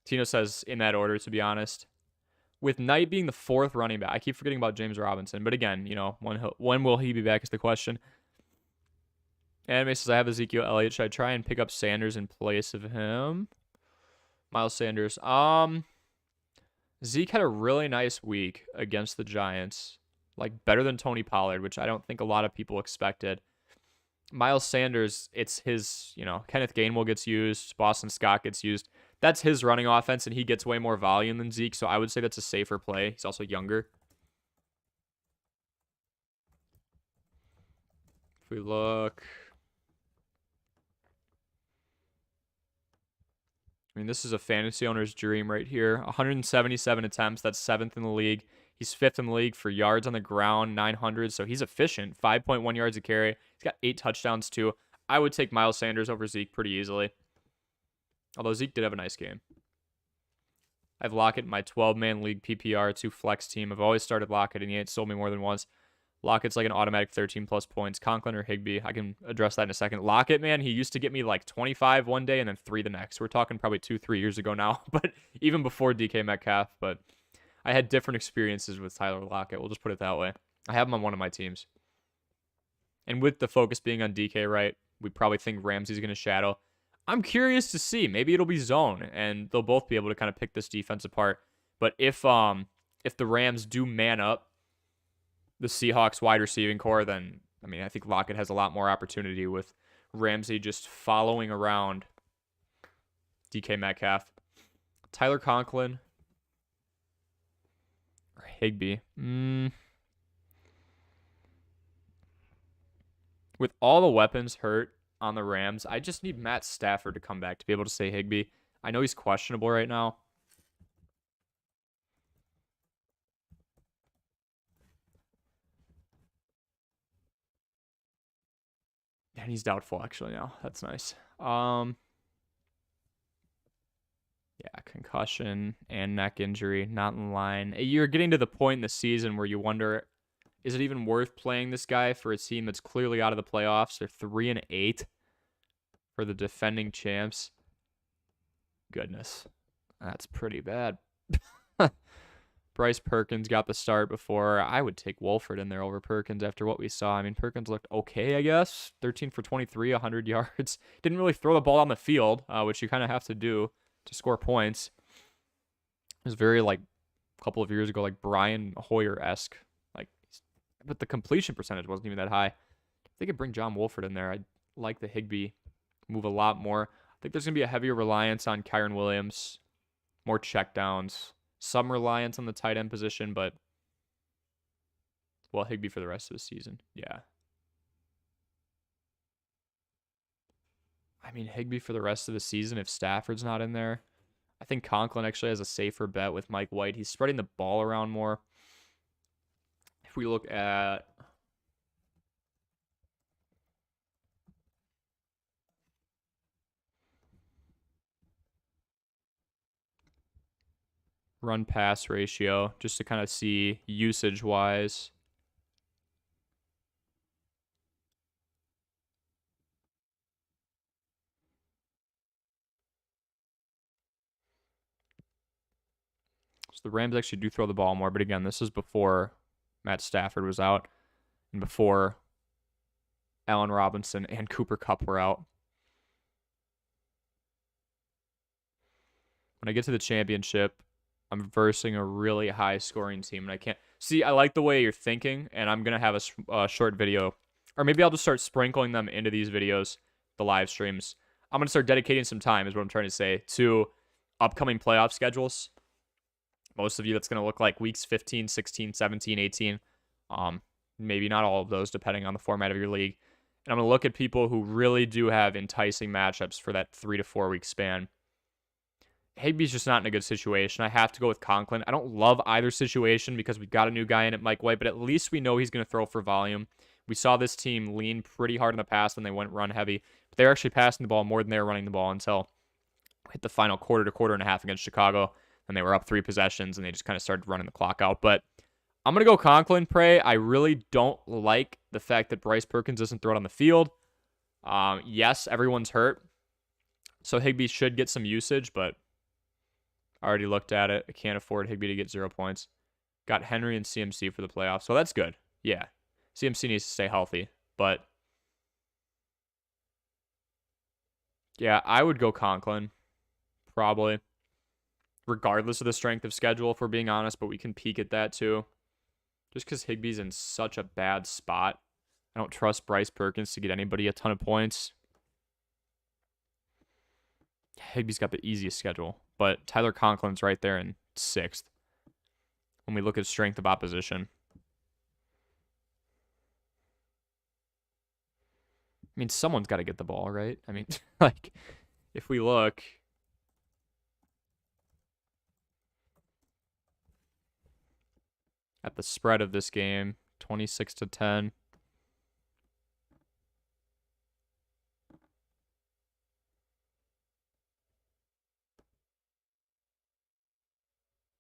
Tino says in that order, to be honest. With Knight being the 4th running back, I keep forgetting about James Robinson. But again, when will he be back is the question. Anime says, I have Ezekiel Elliott. Should I try and pick up Sanders in place of him? Miles Sanders. Zeke had a really nice week against the Giants. Like, better than Tony Pollard, which I don't think a lot of people expected. Miles Sanders, it's his, Kenneth Gainwell gets used. Boston Scott gets used. That's his running offense, and he gets way more volume than Zeke, so I would say that's a safer play. He's also younger. If we look... I mean, this is a fantasy owner's dream right here. 177 attempts. That's 7th in the league. He's 5th in the league for yards on the ground, 900. So he's efficient. 5.1 yards a carry. He's got 8 touchdowns, too. I would take Miles Sanders over Zeke pretty easily. Although Zeke did have a nice game. I have Lockett in my 12-man league PPR 2 flex team. I've always started Lockett, and he ain't sold me more than once. Lockett's like an automatic 13-plus points. Conklin or Higbee, I can address that in a second. Lockett, man, he used to get me like 25 one day and then 3 the next. We're talking probably 2-3 years ago now, but even before DK Metcalf. But I had different experiences with Tyler Lockett. We'll just put it that way. I have him on one of my teams. And with the focus being on DK, right, we probably think Ramsey's going to shadow. I'm curious to see. Maybe it'll be zone, and they'll both be able to kind of pick this defense apart. But if the Rams do man up the Seahawks wide receiving core, then, I mean, I think Lockett has a lot more opportunity with Ramsey just following around DK Metcalf. Tyler Conklin or Higbee. With all the weapons hurt on the Rams, I just need Matt Stafford to come back to be able to say Higbee. I know he's questionable right now. And he's doubtful actually now. That's nice. Yeah, concussion and neck injury, not in line. You're getting to the point in the season where you wonder, is it even worth playing this guy for a team that's clearly out of the playoffs? They're 3-8 for the defending champs. Goodness, that's pretty bad. Bryce Perkins got the start before. I would take Wolford in there over Perkins after what we saw. I mean, Perkins looked okay, I guess. 13 for 23, 100 yards. Didn't really throw the ball on the field, which you kind of have to do to score points. It was very, like, a couple of years ago, like Brian Hoyer-esque. Like, but the completion percentage wasn't even that high. If they could bring John Wolford in there, I'd like the Higbee move a lot more. I think there's going to be a heavier reliance on Kyren Williams, more checkdowns. Some reliance on the tight end position, but, well, Higbee for the rest of the season. Yeah. I mean, Higbee for the rest of the season if Stafford's not in there. I think Conklin actually has a safer bet with Mike White. He's spreading the ball around more. If we look at... run-pass ratio, just to kind of see usage-wise. So the Rams actually do throw the ball more, but again, this is before Matt Stafford was out and before Allen Robinson and Cooper Kupp were out. When I get to the championship, I'm versing a really high-scoring team, and I can't... See, I like the way you're thinking, and I'm going to have a short video. Or maybe I'll just start sprinkling them into these videos, the live streams. I'm going to start dedicating some time, is what I'm trying to say, to upcoming playoff schedules. Most of you, that's going to look like weeks 15, 16, 17, 18. Maybe not all of those, depending on the format of your league. And I'm going to look at people who really do have enticing matchups for that 3 to 4 week span. Higbee's just not in a good situation. I have to go with Conklin. I don't love either situation because we've got a new guy in at Mike White, but at least we know he's going to throw for volume. We saw this team lean pretty hard in the past when they went run heavy. But they're actually passing the ball more than they were running the ball until hit the final quarter to quarter and a half against Chicago. And they were up 3 possessions, and they just kind of started running the clock out. But I'm going to go Conklin, Prey. I really don't like the fact that Bryce Perkins doesn't throw it on the field. Yes, everyone's hurt. So Higbee should get some usage, but I already looked at it. I can't afford Higbee to get 0 points. Got Henry and CMC for the playoffs, so that's good. Yeah, CMC needs to stay healthy, but Yeah, I would go Conklin, probably, regardless of the strength of schedule, if we're being honest, but we can peek at that too. Just because Higbee's in such a bad spot. I don't trust Bryce Perkins to get anybody a ton of points. Higbee's got the easiest schedule, but Tyler Conklin's right there in 6th when we look at strength of opposition. I mean, someone's got to get the ball, right? I mean, like, if we look, at the spread of this game, 26-10.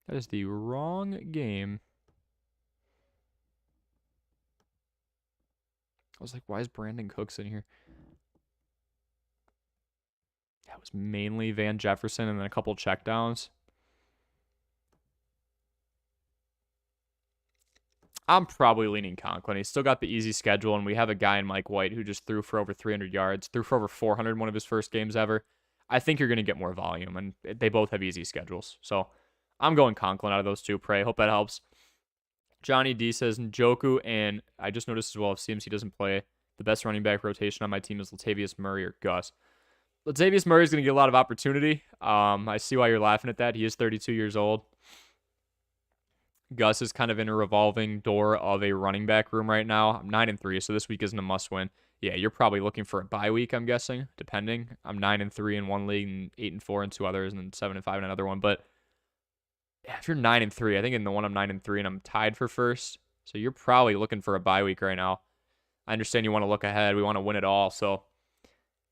That is the wrong game. I was like, why is Brandon Cooks in here? That was mainly Van Jefferson and then a couple checkdowns. I'm probably leaning Conklin. He's still got the easy schedule, and we have a guy in Mike White who just threw for over 300 yards, threw for over 400 in one of his first games ever. I think you're going to get more volume, and they both have easy schedules. So I'm going Conklin out of those two. Pray. Hope that helps. Johnny D says, Njoku, and I just noticed as well, if CMC doesn't play, the best running back rotation on my team is Latavius Murray or Gus. Latavius Murray is going to get a lot of opportunity. I see why you're laughing at that. He is 32 years old. Gus is kind of in a revolving door of a running back room right now. I'm 9-3, so this week isn't a must-win. Yeah, you're probably looking for a bye week, I'm guessing, depending. I'm 9-3 in one league and 8-4 in two others, and then 7-5 in another one. But yeah, if you're 9-3, I think in the one I'm 9-3 and I'm tied for first. So you're probably looking for a bye week right now. I understand you want to look ahead. We want to win it all. So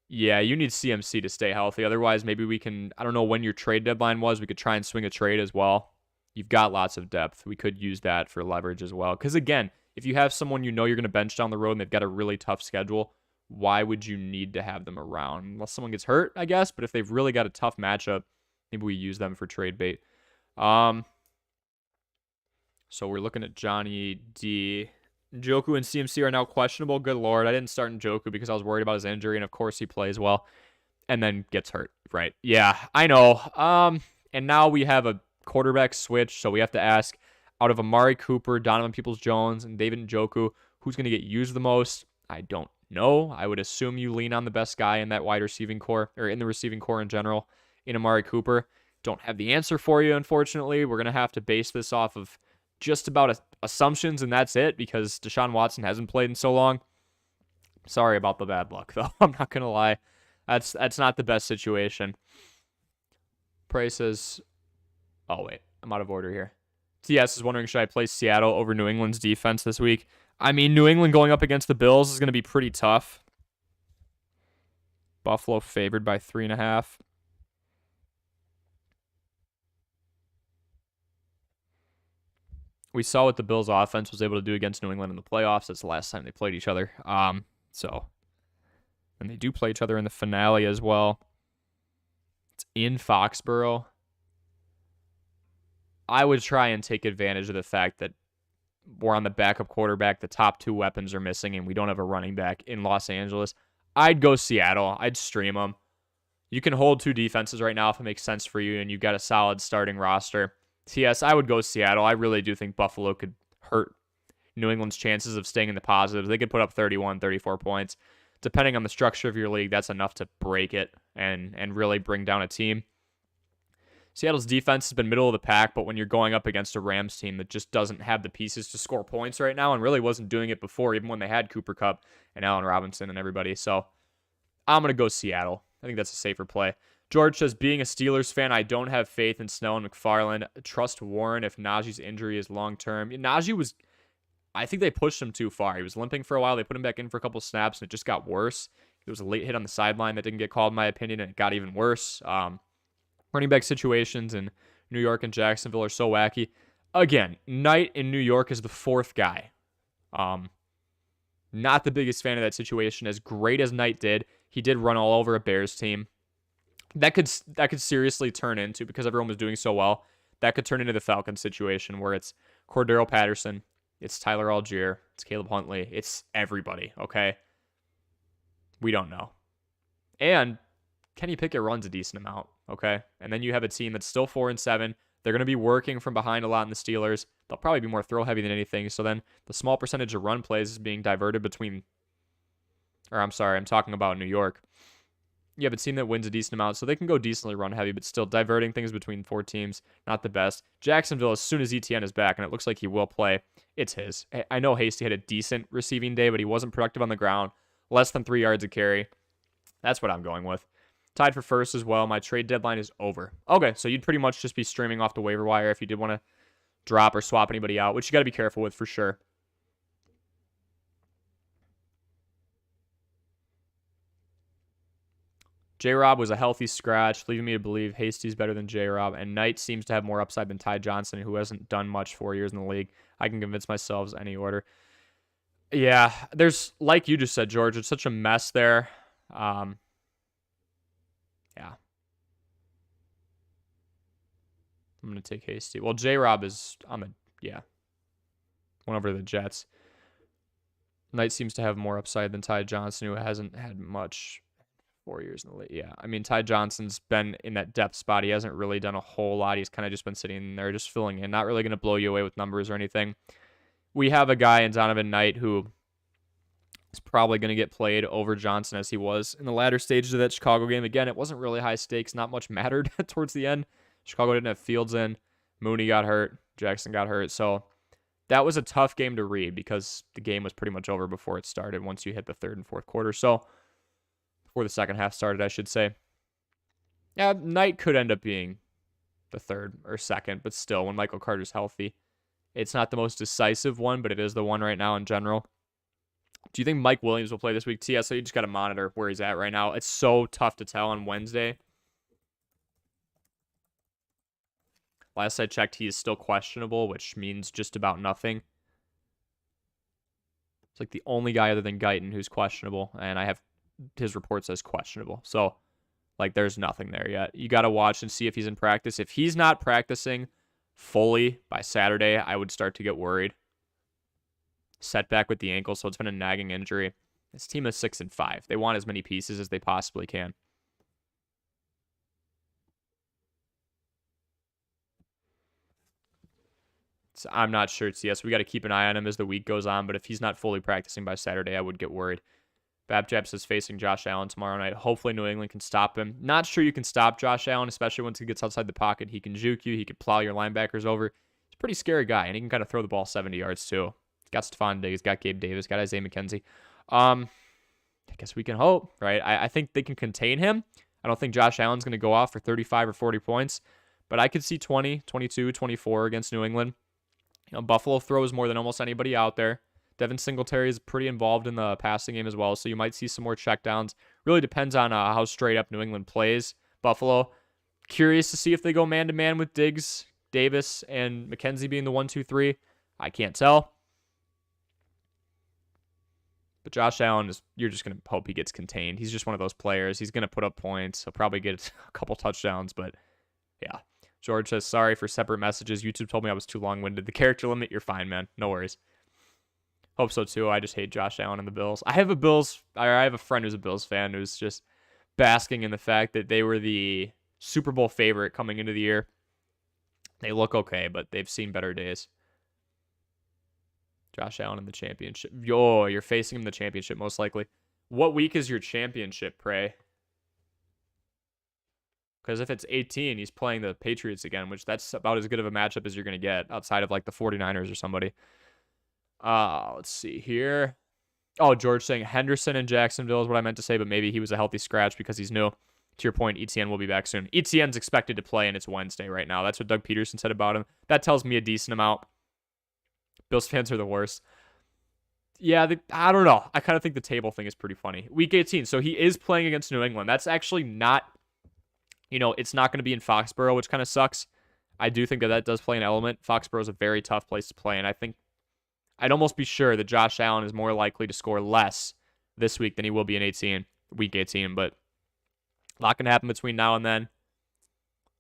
yeah, you need CMC to stay healthy. Otherwise, maybe we can, I don't know when your trade deadline was. We could try and swing a trade as well. You've got lots of depth. We could use that for leverage as well. Because again, if you have someone you know you're going to bench down the road and they've got a really tough schedule, why would you need to have them around? Unless someone gets hurt, I guess. But if they've really got a tough matchup, maybe we use them for trade bait. So we're looking at Johnny D. Njoku and CMC are now questionable. Good Lord. I didn't start Njoku because I was worried about his injury. And of course he plays well and then gets hurt. Right. Yeah, I know. And now we have a quarterback switch, so we have to ask, out of Amari Cooper, Donovan Peoples-Jones, and David Njoku, who's going to get used the most? I don't know. I would assume you lean on the best guy in that wide receiving core, or in the receiving core in general, in Amari Cooper. Don't have the answer for you, unfortunately. We're going to have to base this off of just about assumptions, and that's it, because Deshaun Watson hasn't played in so long. Sorry about the bad luck, though. I'm not going to lie. That's not the best situation. Prey says, oh, wait. I'm out of order here. TS is wondering, should I play Seattle over New England's defense this week? I mean, New England going up against the Bills is going to be pretty tough. Buffalo favored by 3.5. We saw what the Bills offense was able to do against New England in the playoffs. That's the last time they played each other. And they do play each other in the finale as well. It's in Foxborough. I would try and take advantage of the fact that we're on the backup quarterback, the top two weapons are missing, and we don't have a running back in Los Angeles. I'd go Seattle. I'd stream them. You can hold two defenses right now if it makes sense for you, and you've got a solid starting roster. TS, I would go Seattle. I really do think Buffalo could hurt New England's chances of staying in the positives. They could put up 31, 34 points. Depending on the structure of your league, that's enough to break it and really bring down a team. Seattle's defense has been middle of the pack, but when you're going up against a Rams team that just doesn't have the pieces to score points right now and really wasn't doing it before, even when they had Cooper Kupp and Allen Robinson and everybody. So I'm going to go Seattle. I think that's a safer play. George says, being a Steelers fan, I don't have faith in Snell and McFarland. Trust Warren if Najee's injury is long-term. Najee was, I think they pushed him too far. He was limping for a while. They put him back in for a couple snaps, and it just got worse. There was a late hit on the sideline that didn't get called, in my opinion, and it got even worse. Running back situations in New York and Jacksonville are so wacky. Again, Knight in New York is the fourth guy. Not the biggest fan of that situation. As great as Knight did, he did run all over a Bears team. That could seriously turn into, because everyone was doing so well, that could turn into the Falcons situation where it's Cordero Patterson, it's Tyler Algier, it's Caleb Huntley, it's everybody, okay? We don't know. And Kenny Pickett runs a decent amount, okay? And then you have a team that's still 4-7. They're going to be working from behind a lot in the Steelers. They'll probably be more throw heavy than anything. So then the small percentage of run plays is being diverted between, or I'm sorry, I'm talking about New York. You have a team that wins a decent amount, so they can go decently run heavy, but still diverting things between 4 teams, not the best. Jacksonville, as soon as ETN is back, and it looks like he will play, it's his. I know Hasty had a decent receiving day, but he wasn't productive on the ground. Less than 3 yards a carry. That's what I'm going with. Tied for first as well. My trade deadline is over. Okay, so you'd pretty much just be streaming off the waiver wire if you did want to drop or swap anybody out, which you got to be careful with for sure. J-Rob was a healthy scratch, leaving me to believe Hasty's better than J-Rob, and Knight seems to have more upside than Ty Johnson, who hasn't done much 4 years in the league. I can convince myself any order. Yeah, there's, like you just said, George, it's such a mess there. Yeah. I'm going to take Hasty. Well, J-Rob is on the, yeah. Went over to the Jets. Knight seems to have more upside than Ty Johnson, who hasn't had much 4 years in the league. Yeah, I mean, Ty Johnson's been in that depth spot. He hasn't really done a whole lot. He's kind of just been sitting there, just filling in. Not really going to blow you away with numbers or anything. We have a guy in Donovan Knight who is probably going to get played over Johnson as he was in the latter stages of that Chicago game. Again, it wasn't really high stakes. Not much mattered towards the end. Chicago didn't have Fields in. Mooney got hurt. Jackson got hurt. So that was a tough game to read because the game was pretty much over before it started once you hit the third and fourth quarter. So before the second half started, I should say. Yeah, Knight could end up being the third or second, but still, when Michael Carter's healthy, it's not the most decisive one, but it is the one right now in general. Do you think Mike Williams will play this week? So you just got to monitor where he's at right now. It's so tough to tell on Wednesday. Last I checked, he is still questionable, which means just about nothing. It's like the only guy other than Guyton who's questionable, and I have his report says questionable. So, like, there's nothing there yet. You got to watch and see if he's in practice. If he's not practicing fully by Saturday, I would start to get worried. Setback with the ankle, so it's been a nagging injury. This team is 6-5. They want as many pieces as they possibly can. So I'm not sure. Yes, we got to keep an eye on him as the week goes on, but if he's not fully practicing by Saturday, I would get worried. Babjaps is facing Josh Allen tomorrow night. Hopefully New England can stop him. Not sure you can stop Josh Allen, especially once he gets outside the pocket. He can juke you. He can plow your linebackers over. He's a pretty scary guy, and he can kind of throw the ball 70 yards too. He's got Stephon Diggs, got Gabe Davis, got Isaiah McKenzie. I guess we can hope, right? I think they can contain him. I don't think Josh Allen's going to go off for 35 or 40 points, but I could see 20, 22, 24 against New England. You know, Buffalo throws more than almost anybody out there. Devin Singletary is pretty involved in the passing game as well, so you might see some more checkdowns. Really depends on how straight up New England plays. Buffalo, curious to see if they go man-to-man with Diggs, Davis, and McKenzie being the 1-2-3. I can't tell. But Josh Allen, you're just going to hope he gets contained. He's just one of those players. He's going to put up points. He'll probably get a couple touchdowns, but yeah. George says, sorry for separate messages. YouTube told me I was too long-winded. The character limit, you're fine, man. No worries. Hope so too. I just hate Josh Allen and the Bills. I have a friend who's a Bills fan who's just basking in the fact that they were the Super Bowl favorite coming into the year. They look okay, but they've seen better days. Josh Allen in the championship. Yo, you're facing him in the championship most likely. What week is your championship, Prey? Because if it's 18, he's playing the Patriots again, which that's about as good of a matchup as you're going to get outside of like the 49ers or somebody. Let's see here. Oh, George saying Henderson in Jacksonville is what I meant to say, but maybe he was a healthy scratch because he's new. To your point, ETN will be back soon. ETN's expected to play, and it's Wednesday right now. That's what Doug Peterson said about him. That tells me a decent amount. Bills fans are the worst. Yeah, I don't know. I kind of think the table thing is pretty funny. Week 18, so he is playing against New England. That's actually not, it's not going to be in Foxborough, which kind of sucks. I do think that does play an element. Foxborough is a very tough place to play, and I think I'd almost be sure that Josh Allen is more likely to score less this week than he will be in week 18, but a lot can happen between now and then.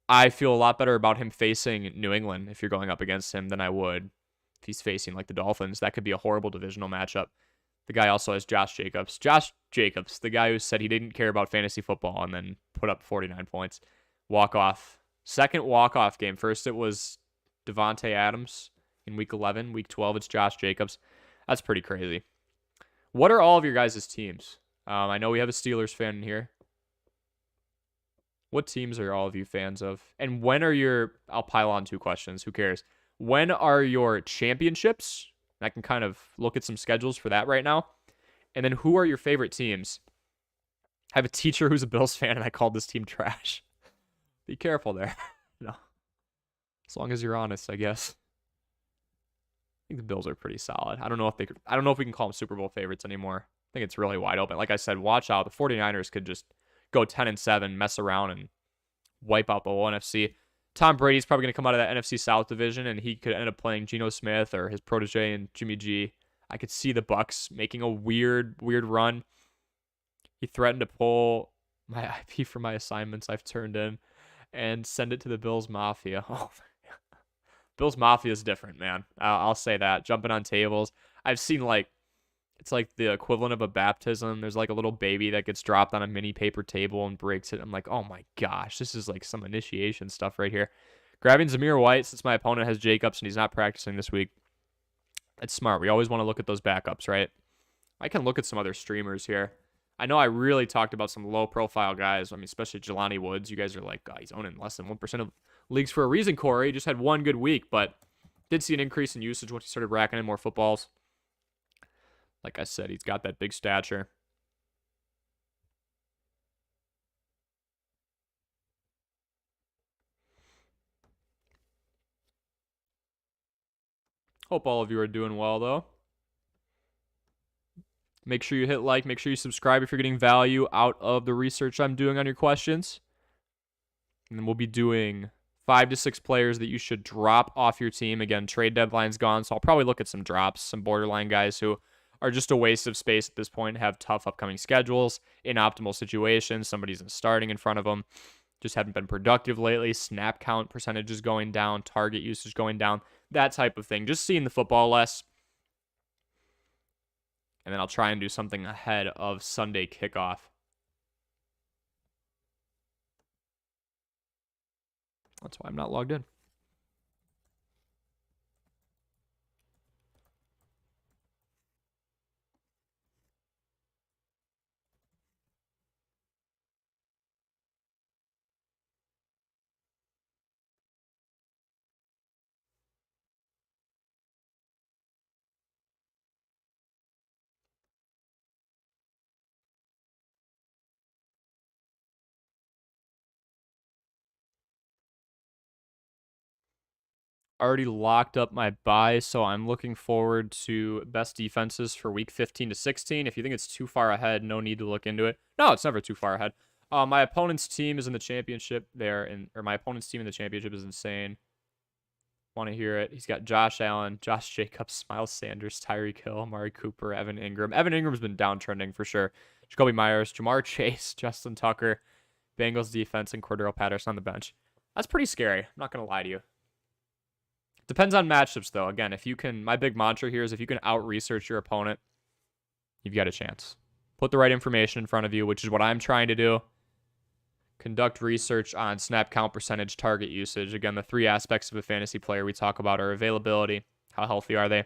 I feel a lot better about him facing New England if you're going up against him than I would if he's facing like the Dolphins. That could be a horrible divisional matchup. The guy also has Josh Jacobs. Josh Jacobs, the guy who said he didn't care about fantasy football and then put up 49 points. Walk-off. Second walk-off game. First it was Devontae Adams in week 11. Week 12, it's Josh Jacobs. That's pretty crazy. What are all of your guys' teams? I know we have a Steelers fan in here. What teams are all of you fans of? And when are your... I'll pile on 2 questions. Who cares? When are your championships? I can kind of look at some schedules for that right now. And then who are your favorite teams? I have a teacher who's a Bills fan, and I called this team trash. Be careful there. No. As long as you're honest, I guess. I think the Bills are pretty solid. I don't know if we can call them Super Bowl favorites anymore. I think it's really wide open. Like I said, watch out. The 49ers could just go 10-7, mess around, and wipe out the whole NFC. Tom Brady's probably going to come out of that NFC South division, and he could end up playing Geno Smith or his protege and Jimmy G. I could see the Bucs making a weird run. He threatened to pull my IP for my assignments I've turned in and send it to the Bills Mafia. Oh, Bills Mafia is different, man. I'll say that. Jumping on tables. I've seen it's like the equivalent of a baptism. There's like a little baby that gets dropped on a mini paper table and breaks it. I'm like, oh my gosh, this is like some initiation stuff right here. Grabbing Zamir White since my opponent has Jacobs and he's not practicing this week. It's smart. We always want to look at those backups, right? I can look at some other streamers here. I know I really talked about some low-profile guys. I mean, especially Jelani Woods. You guys are like, God, he's owning less than 1% of leagues for a reason, Corey. He just had one good week, but did see an increase in usage once he started racking in more footballs. Like I said, he's got that big stature. Hope all of you are doing well, though. Make sure you hit like. Make sure you subscribe if you're getting value out of the research I'm doing on your questions. And then we'll be doing 5 to 6 players that you should drop off your team. Again, trade deadline's gone, so I'll probably look at some drops, some borderline guys who are just a waste of space at this point, have tough upcoming schedules, in optimal situations, somebody's starting in front of them, just haven't been productive lately, snap count percentages going down, target usage going down, that type of thing. Just seeing the football less. And then I'll try and do something ahead of Sunday kickoff. That's why I'm not logged in. Already locked up my bye, so I'm looking forward to best defenses for week 15 to 16. If you think it's too far ahead, no need to look into it. No, it's never too far ahead. My opponent's team is in the championship there, or my opponent's team in the championship is insane. Want to hear it. He's got Josh Allen, Josh Jacobs, Miles Sanders, Tyreek Hill, Amari Cooper, Evan Ingram. Evan Ingram's been downtrending for sure. Jacoby Myers, Jamar Chase, Justin Tucker, Bengals defense, and Cordero Patterson on the bench. That's pretty scary. I'm not going to lie to you. Depends on matchups, though. Again, if you can, my big mantra here is if you can out-research your opponent, you've got a chance. Put the right information in front of you, which is what I'm trying to do. Conduct research on snap count percentage, target usage. Again, the 3 aspects of a fantasy player we talk about are availability, how healthy are they,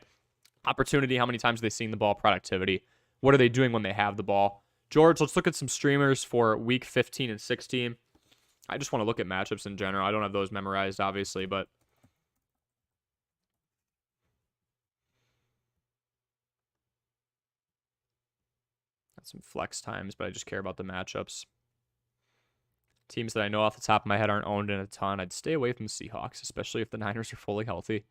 opportunity, how many times are they seeing the ball, productivity, what are they doing when they have the ball. George, let's look at some streamers for week 15 and 16. I just want to look at matchups in general. I don't have those memorized, obviously, but some flex times, but I just care about the matchups. Teams that I know off the top of my head aren't owned in a ton. I'd stay away from the Seahawks, especially if the Niners are fully healthy.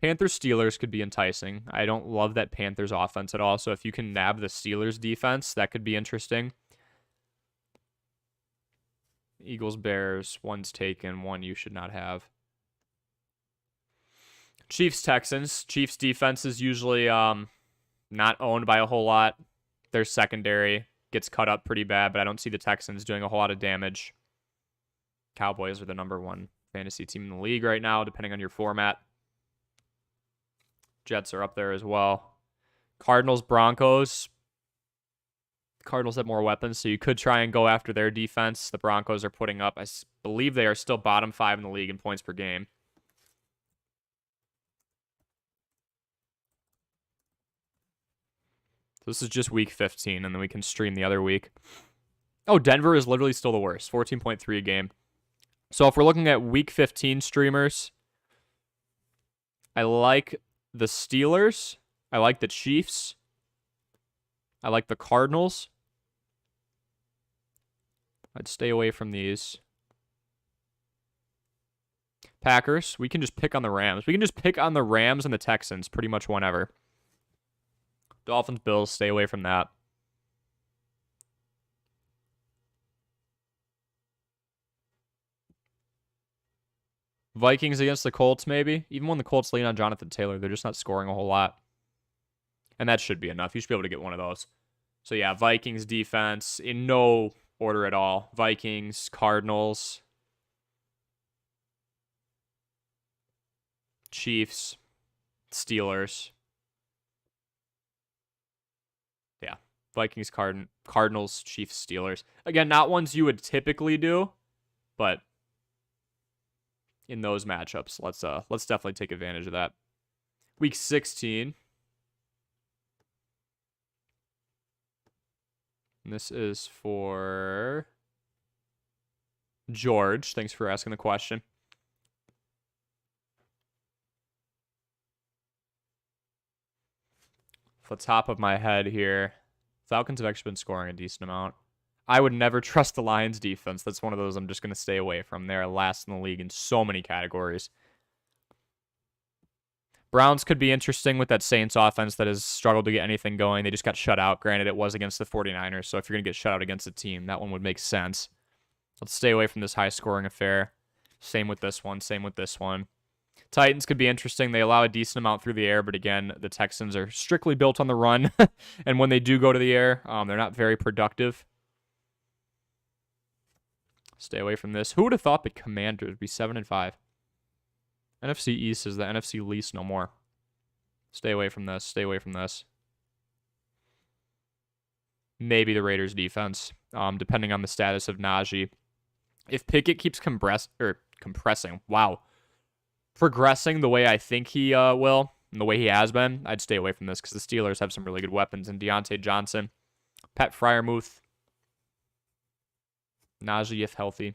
Panthers Steelers could be enticing. I don't love that Panthers offense at all, so if you can nab the Steelers defense, that could be interesting. Eagles Bears, one's taken, one you should not have. Chiefs Texans. Chiefs defense is usually not owned by a whole lot. Their secondary gets cut up pretty bad, but I don't see the Texans doing a whole lot of damage. Cowboys are the #1 fantasy team in the league right now, depending on your format. Jets are up there as well. Cardinals, Broncos. Cardinals have more weapons, so you could try and go after their defense. The Broncos are putting up, I believe they are still bottom 5 in the league in points per game. So this is just week 15, and then we can stream the other week. Oh, Denver is literally still the worst. 14.3 a game. So if we're looking at week 15 streamers, I like the Steelers. I like the Chiefs. I like the Cardinals. I'd stay away from these. Packers. We can just pick on the Rams. We can just pick on the Rams and the Texans pretty much whenever. Dolphins, Bills, stay away from that. Vikings against the Colts, maybe. Even when the Colts lean on Jonathan Taylor, they're just not scoring a whole lot. And that should be enough. You should be able to get one of those. So yeah, Vikings defense in no order at all. Vikings, Cardinals, Chiefs, Steelers. Yeah, Vikings, Cardinals, Chiefs, Steelers. Again, not ones you would typically do, but in those matchups, let's definitely take advantage of that. Week 16. And this is for George. Thanks for asking the question. Off the top of my head here, Falcons have actually been scoring a decent amount. I would never trust the Lions defense. That's one of those I'm just going to stay away from. They're last in the league in so many categories. Browns could be interesting with that Saints offense that has struggled to get anything going. They just got shut out. Granted, it was against the 49ers, so if you're going to get shut out against a team, that one would make sense. Let's stay away from this high-scoring affair. Same with this one. Same with this one. Titans could be interesting. They allow a decent amount through the air, but again, the Texans are strictly built on the run. And when they do go to the air, they're not very productive. Stay away from this. Who would have thought the Commanders would be 7-5? NFC East is the NFC least no more. Stay away from this. Stay away from this. Maybe the Raiders defense, depending on the status of Najee. If Pickett keeps progressing the way I think he will, and the way he has been, I'd stay away from this because the Steelers have some really good weapons in Deontay Johnson, Pat Freiermuth, Najee if healthy,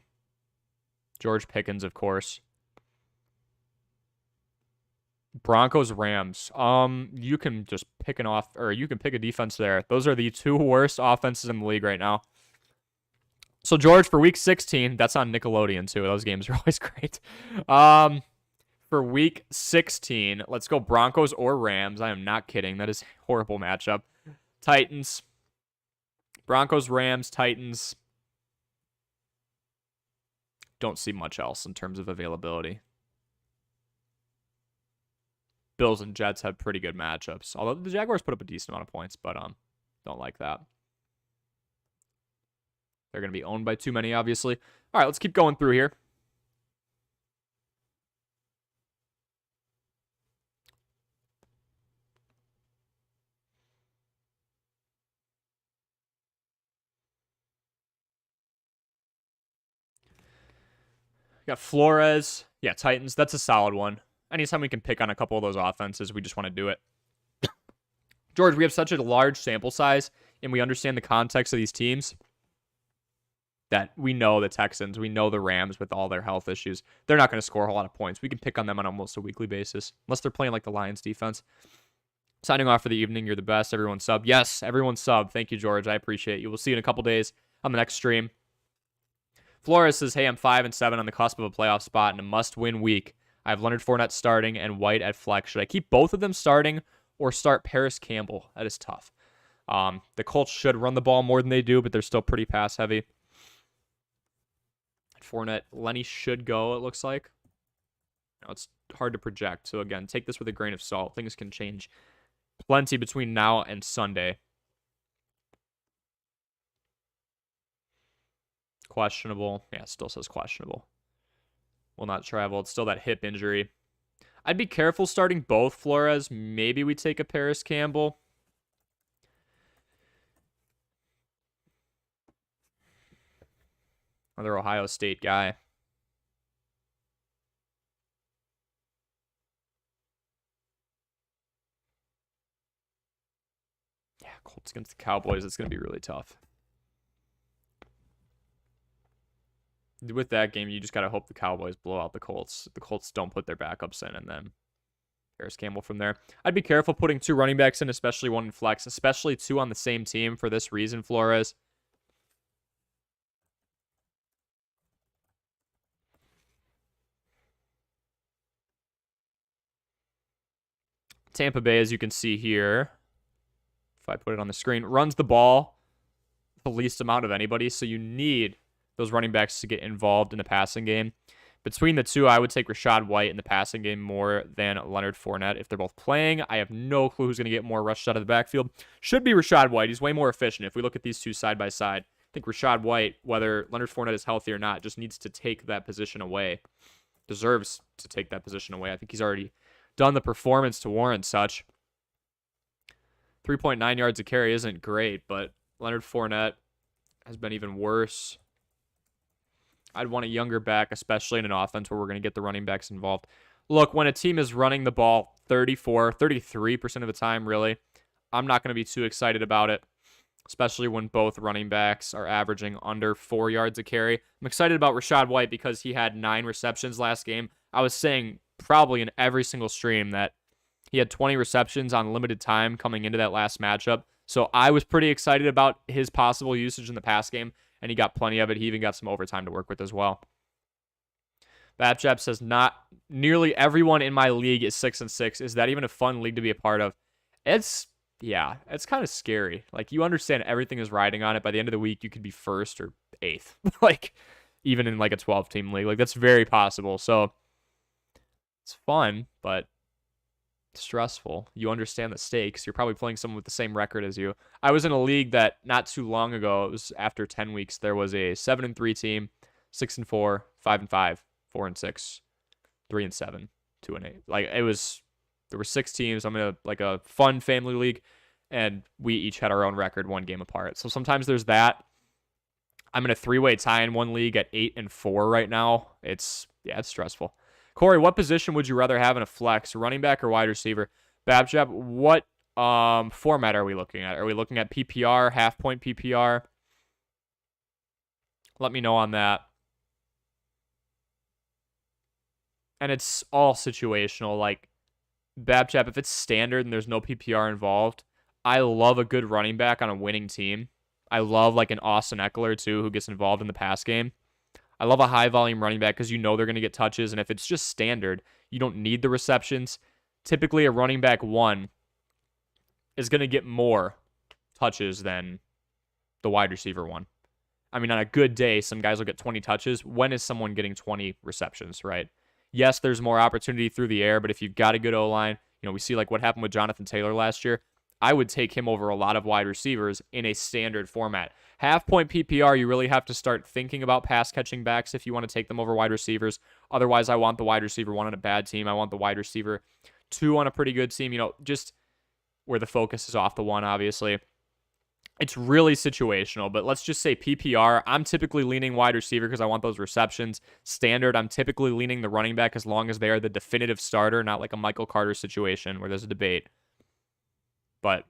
George Pickens, of course. Broncos, Rams. You can just pick a defense there. Those are the two worst offenses in the league right now. So George, for week 16, that's on Nickelodeon too. Those games are always great. For week 16, let's go Broncos or Rams. I am not kidding. That is a horrible matchup. Titans. Broncos, Rams, Titans. Don't see much else in terms of availability. Bills and Jets have pretty good matchups. Although the Jaguars put up a decent amount of points, but don't like that. They're going to be owned by too many, obviously. All right, let's keep going through here. Got Flores. Yeah, Titans. That's a solid one. Anytime we can pick on a couple of those offenses, we just want to do it. George, we have such a large sample size, and we understand the context of these teams that we know the Texans, we know the Rams with all their health issues. They're not going to score a whole lot of points. We can pick on them on almost a weekly basis, unless they're playing like the Lions defense. Signing off for the evening. You're the best. Everyone sub. Yes, everyone sub. Thank you, George. I appreciate you. We'll see you in a couple days on the next stream. Flores says, hey, I'm 5-7 on the cusp of a playoff spot and a must-win week. I have Leonard Fournette starting and White at flex. Should I keep both of them starting or start Paris Campbell? That is tough. The Colts should run the ball more than they do, but they're still pretty pass-heavy. Fournette, Lenny should go, it looks like. It's hard to project. So, again, take this with a grain of salt. Things can change plenty between now and Sunday. Questionable. Yeah, it still says questionable. Will not travel. It's still that hip injury. I'd be careful starting both Flores. Maybe we take a Paris Campbell. Another Ohio State guy. Yeah, Colts against the Cowboys. It's going to be really tough. With that game, you just got to hope the Cowboys blow out the Colts. The Colts don't put their backups in, and then Harris Campbell from there. I'd be careful putting 2 running backs in, especially one in flex, especially 2 on the same team for this reason, Flores. Tampa Bay, as you can see here, if I put it on the screen, runs the ball the least amount of anybody, so you need those running backs to get involved in the passing game. Between the two, I would take Rachaad White in the passing game more than Leonard Fournette. If they're both playing, I have no clue who's going to get more rushed out of the backfield. Should be Rachaad White. He's way more efficient. If we look at these two side by side, I think Rachaad White, whether Leonard Fournette is healthy or not, just needs to take that position away. Deserves to take that position away. I think he's already done the performance to warrant such. 3.9 yards a carry isn't great, but Leonard Fournette has been even worse. I'd want a younger back, especially in an offense where we're going to get the running backs involved. Look, when a team is running the ball 33% of the time, really, I'm not going to be too excited about it, especially when both running backs are averaging under 4 yards a carry. I'm excited about Rachaad White because he had 9 receptions last game. I was saying probably in every single stream that he had 20 receptions on limited time coming into that last matchup. So I was pretty excited about his possible usage in the pass game, and he got plenty of it. He even got some overtime to work with as well. Babjap says, not nearly everyone in my league is 6-6. Is that even a fun league to be a part of? It's kind of scary. Like, you understand everything is riding on it. By the end of the week, you could be 1st or 8th. Like, even in like a 12-team league. Like, that's very possible. So it's fun, but stressful. You understand the stakes. You're probably playing someone with the same record as you. I was in a league that not too long ago, it was after 10 weeks, there was a 7-3 team, 6-4, 5-5, 4-6, 3-7, 2-8. Like, there were 6 teams. I'm in a fun family league, and we each had our own record 1 game apart. So sometimes there's that. I'm in a 3-way tie in one league at 8-4 right now. It's stressful. Corey, what position would you rather have in a flex, running back or wide receiver? Babjab, what format are we looking at? Are we looking at PPR, half-point PPR? Let me know on that. And it's all situational. Like, Babjab, if it's standard and there's no PPR involved, I love a good running back on a winning team. I love like an Austin Eckler, too, who gets involved in the pass game. I love a high-volume running back because you know they're going to get touches, and if it's just standard, you don't need the receptions. Typically, a running back 1 is going to get more touches than the wide receiver 1. I mean, on a good day, some guys will get 20 touches. When is someone getting 20 receptions, right? Yes, there's more opportunity through the air, but if you've got a good O-line, we see like what happened with Jonathan Taylor last year. I would take him over a lot of wide receivers in a standard format. Half-point PPR, you really have to start thinking about pass-catching backs if you want to take them over wide receivers. Otherwise, I want the wide receiver 1 on a bad team. I want the wide receiver 2 on a pretty good team, just where the focus is off the 1, obviously. It's really situational, but let's just say PPR, I'm typically leaning wide receiver because I want those receptions. Standard, I'm typically leaning the running back as long as they are the definitive starter, not like a Michael Carter situation where there's a debate. But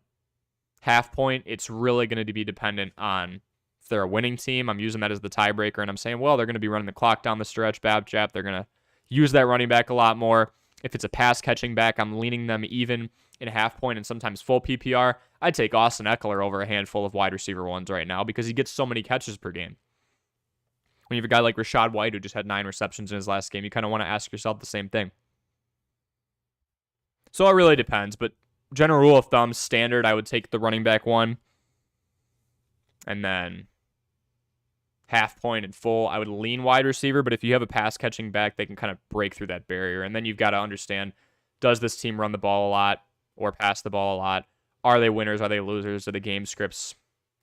half point, it's really going to be dependent on if they're a winning team. I'm using that as the tiebreaker, and I'm saying, well, they're going to be running the clock down the stretch, Babjap. They're going to use that running back a lot more. If it's a pass-catching back, I'm leaning them even in half point and sometimes full PPR. I'd take Austin Eckler over a handful of wide receiver 1s right now because he gets so many catches per game. When you have a guy like Rachaad White who just had 9 receptions in his last game, you kind of want to ask yourself the same thing. So it really depends, but general rule of thumb, standard, I would take the running back 1. And then half point and full, I would lean wide receiver. But if you have a pass catching back, they can kind of break through that barrier. And then you've got to understand, does this team run the ball a lot or pass the ball a lot? Are they winners? Are they losers? Do the game scripts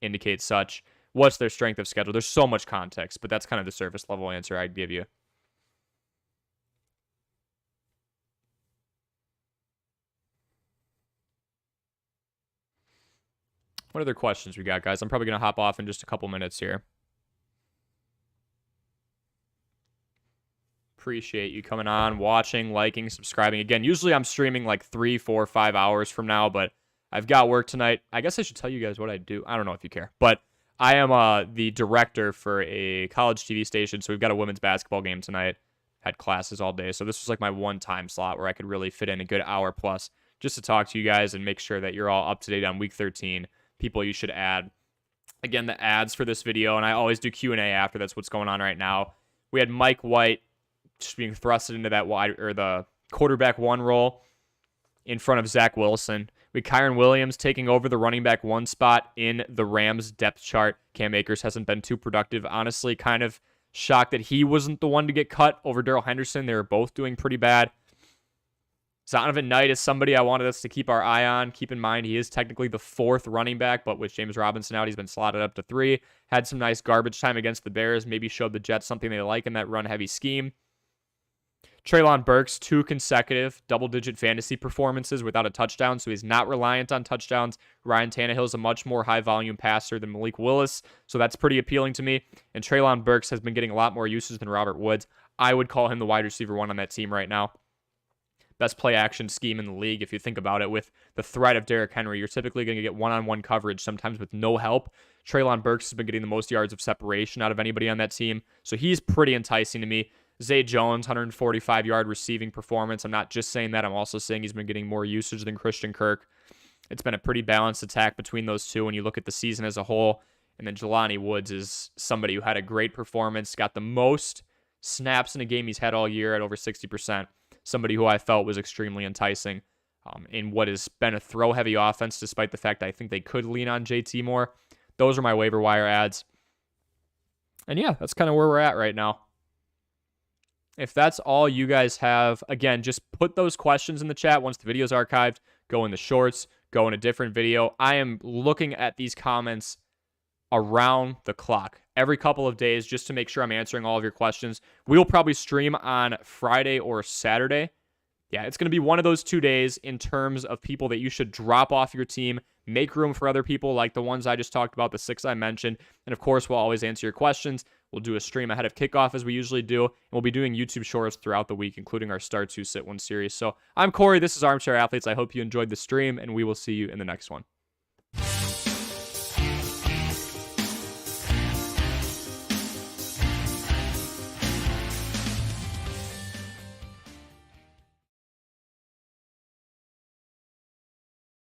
indicate such? What's their strength of schedule? There's so much context, but that's kind of the surface level answer I'd give you. What other questions we got, guys? I'm probably going to hop off in just a couple minutes here. appreciate you coming on, watching, liking, subscribing. Again, usually I'm streaming like 3, 4, 5 hours from now, but I've got work tonight. I guess I should tell you guys what I do. I don't know if you care, but I am the director for a college TV station, so we've got a women's basketball game tonight. Had classes all day, so this was like my one time slot where I could really fit in a good hour plus just to talk to you guys and make sure that you're all up to date on week 13, people you should add. Again, the ads for this video, and I always do Q&A after. That's what's going on right now. We had Mike White just being thrusted into that the quarterback 1 role in front of Zach Wilson. We had Kyron Williams taking over the running back 1 spot in the Rams depth chart. Cam Akers hasn't been too productive. Honestly, kind of shocked that he wasn't the one to get cut over Darrell Henderson. They were both doing pretty bad. Zonovan Knight is somebody I wanted us to keep our eye on. Keep in mind, he is technically the 4th running back, but with James Robinson out, he's been slotted up to 3. Had some nice garbage time against the Bears. Maybe showed the Jets something they like in that run-heavy scheme. Treylon Burks, 2 consecutive double-digit fantasy performances without a touchdown, so he's not reliant on touchdowns. Ryan Tannehill is a much more high-volume passer than Malik Willis, so that's pretty appealing to me. And Treylon Burks has been getting a lot more usage than Robert Woods. I would call him the wide receiver 1 on that team right now. Best play-action scheme in the league, if you think about it. With the threat of Derrick Henry, you're typically going to get one-on-one coverage, sometimes with no help. Treylon Burks has been getting the most yards of separation out of anybody on that team, so he's pretty enticing to me. Zay Jones, 145-yard receiving performance. I'm not just saying that. I'm also saying he's been getting more usage than Christian Kirk. It's been a pretty balanced attack between those two when you look at the season as a whole. And then Jelani Woods is somebody who had a great performance, got the most snaps in a game he's had all year at over 60%. Somebody who I felt was extremely enticing in what has been a throw-heavy offense, despite the fact I think they could lean on JT more. Those are my waiver wire ads. And yeah, that's kind of where we're at right now. If that's all you guys have, again, just put those questions in the chat once the video's archived. Go in the shorts, go in a different video. I am looking at these comments around the clock every couple of days just to make sure I'm answering all of your questions. We will probably stream on Friday or Saturday. Yeah, it's going to be one of those 2 days in terms of people that you should drop off your team, make room for other people like the ones I just talked about, the 6 I mentioned. And of course, we'll always answer your questions. We'll do a stream ahead of kickoff as we usually do. And we'll be doing YouTube shorts throughout the week, including our Start 2 Sit 1 series. So I'm Corey. This is Armchair Athletes. I hope you enjoyed the stream, and we will see you in the next one.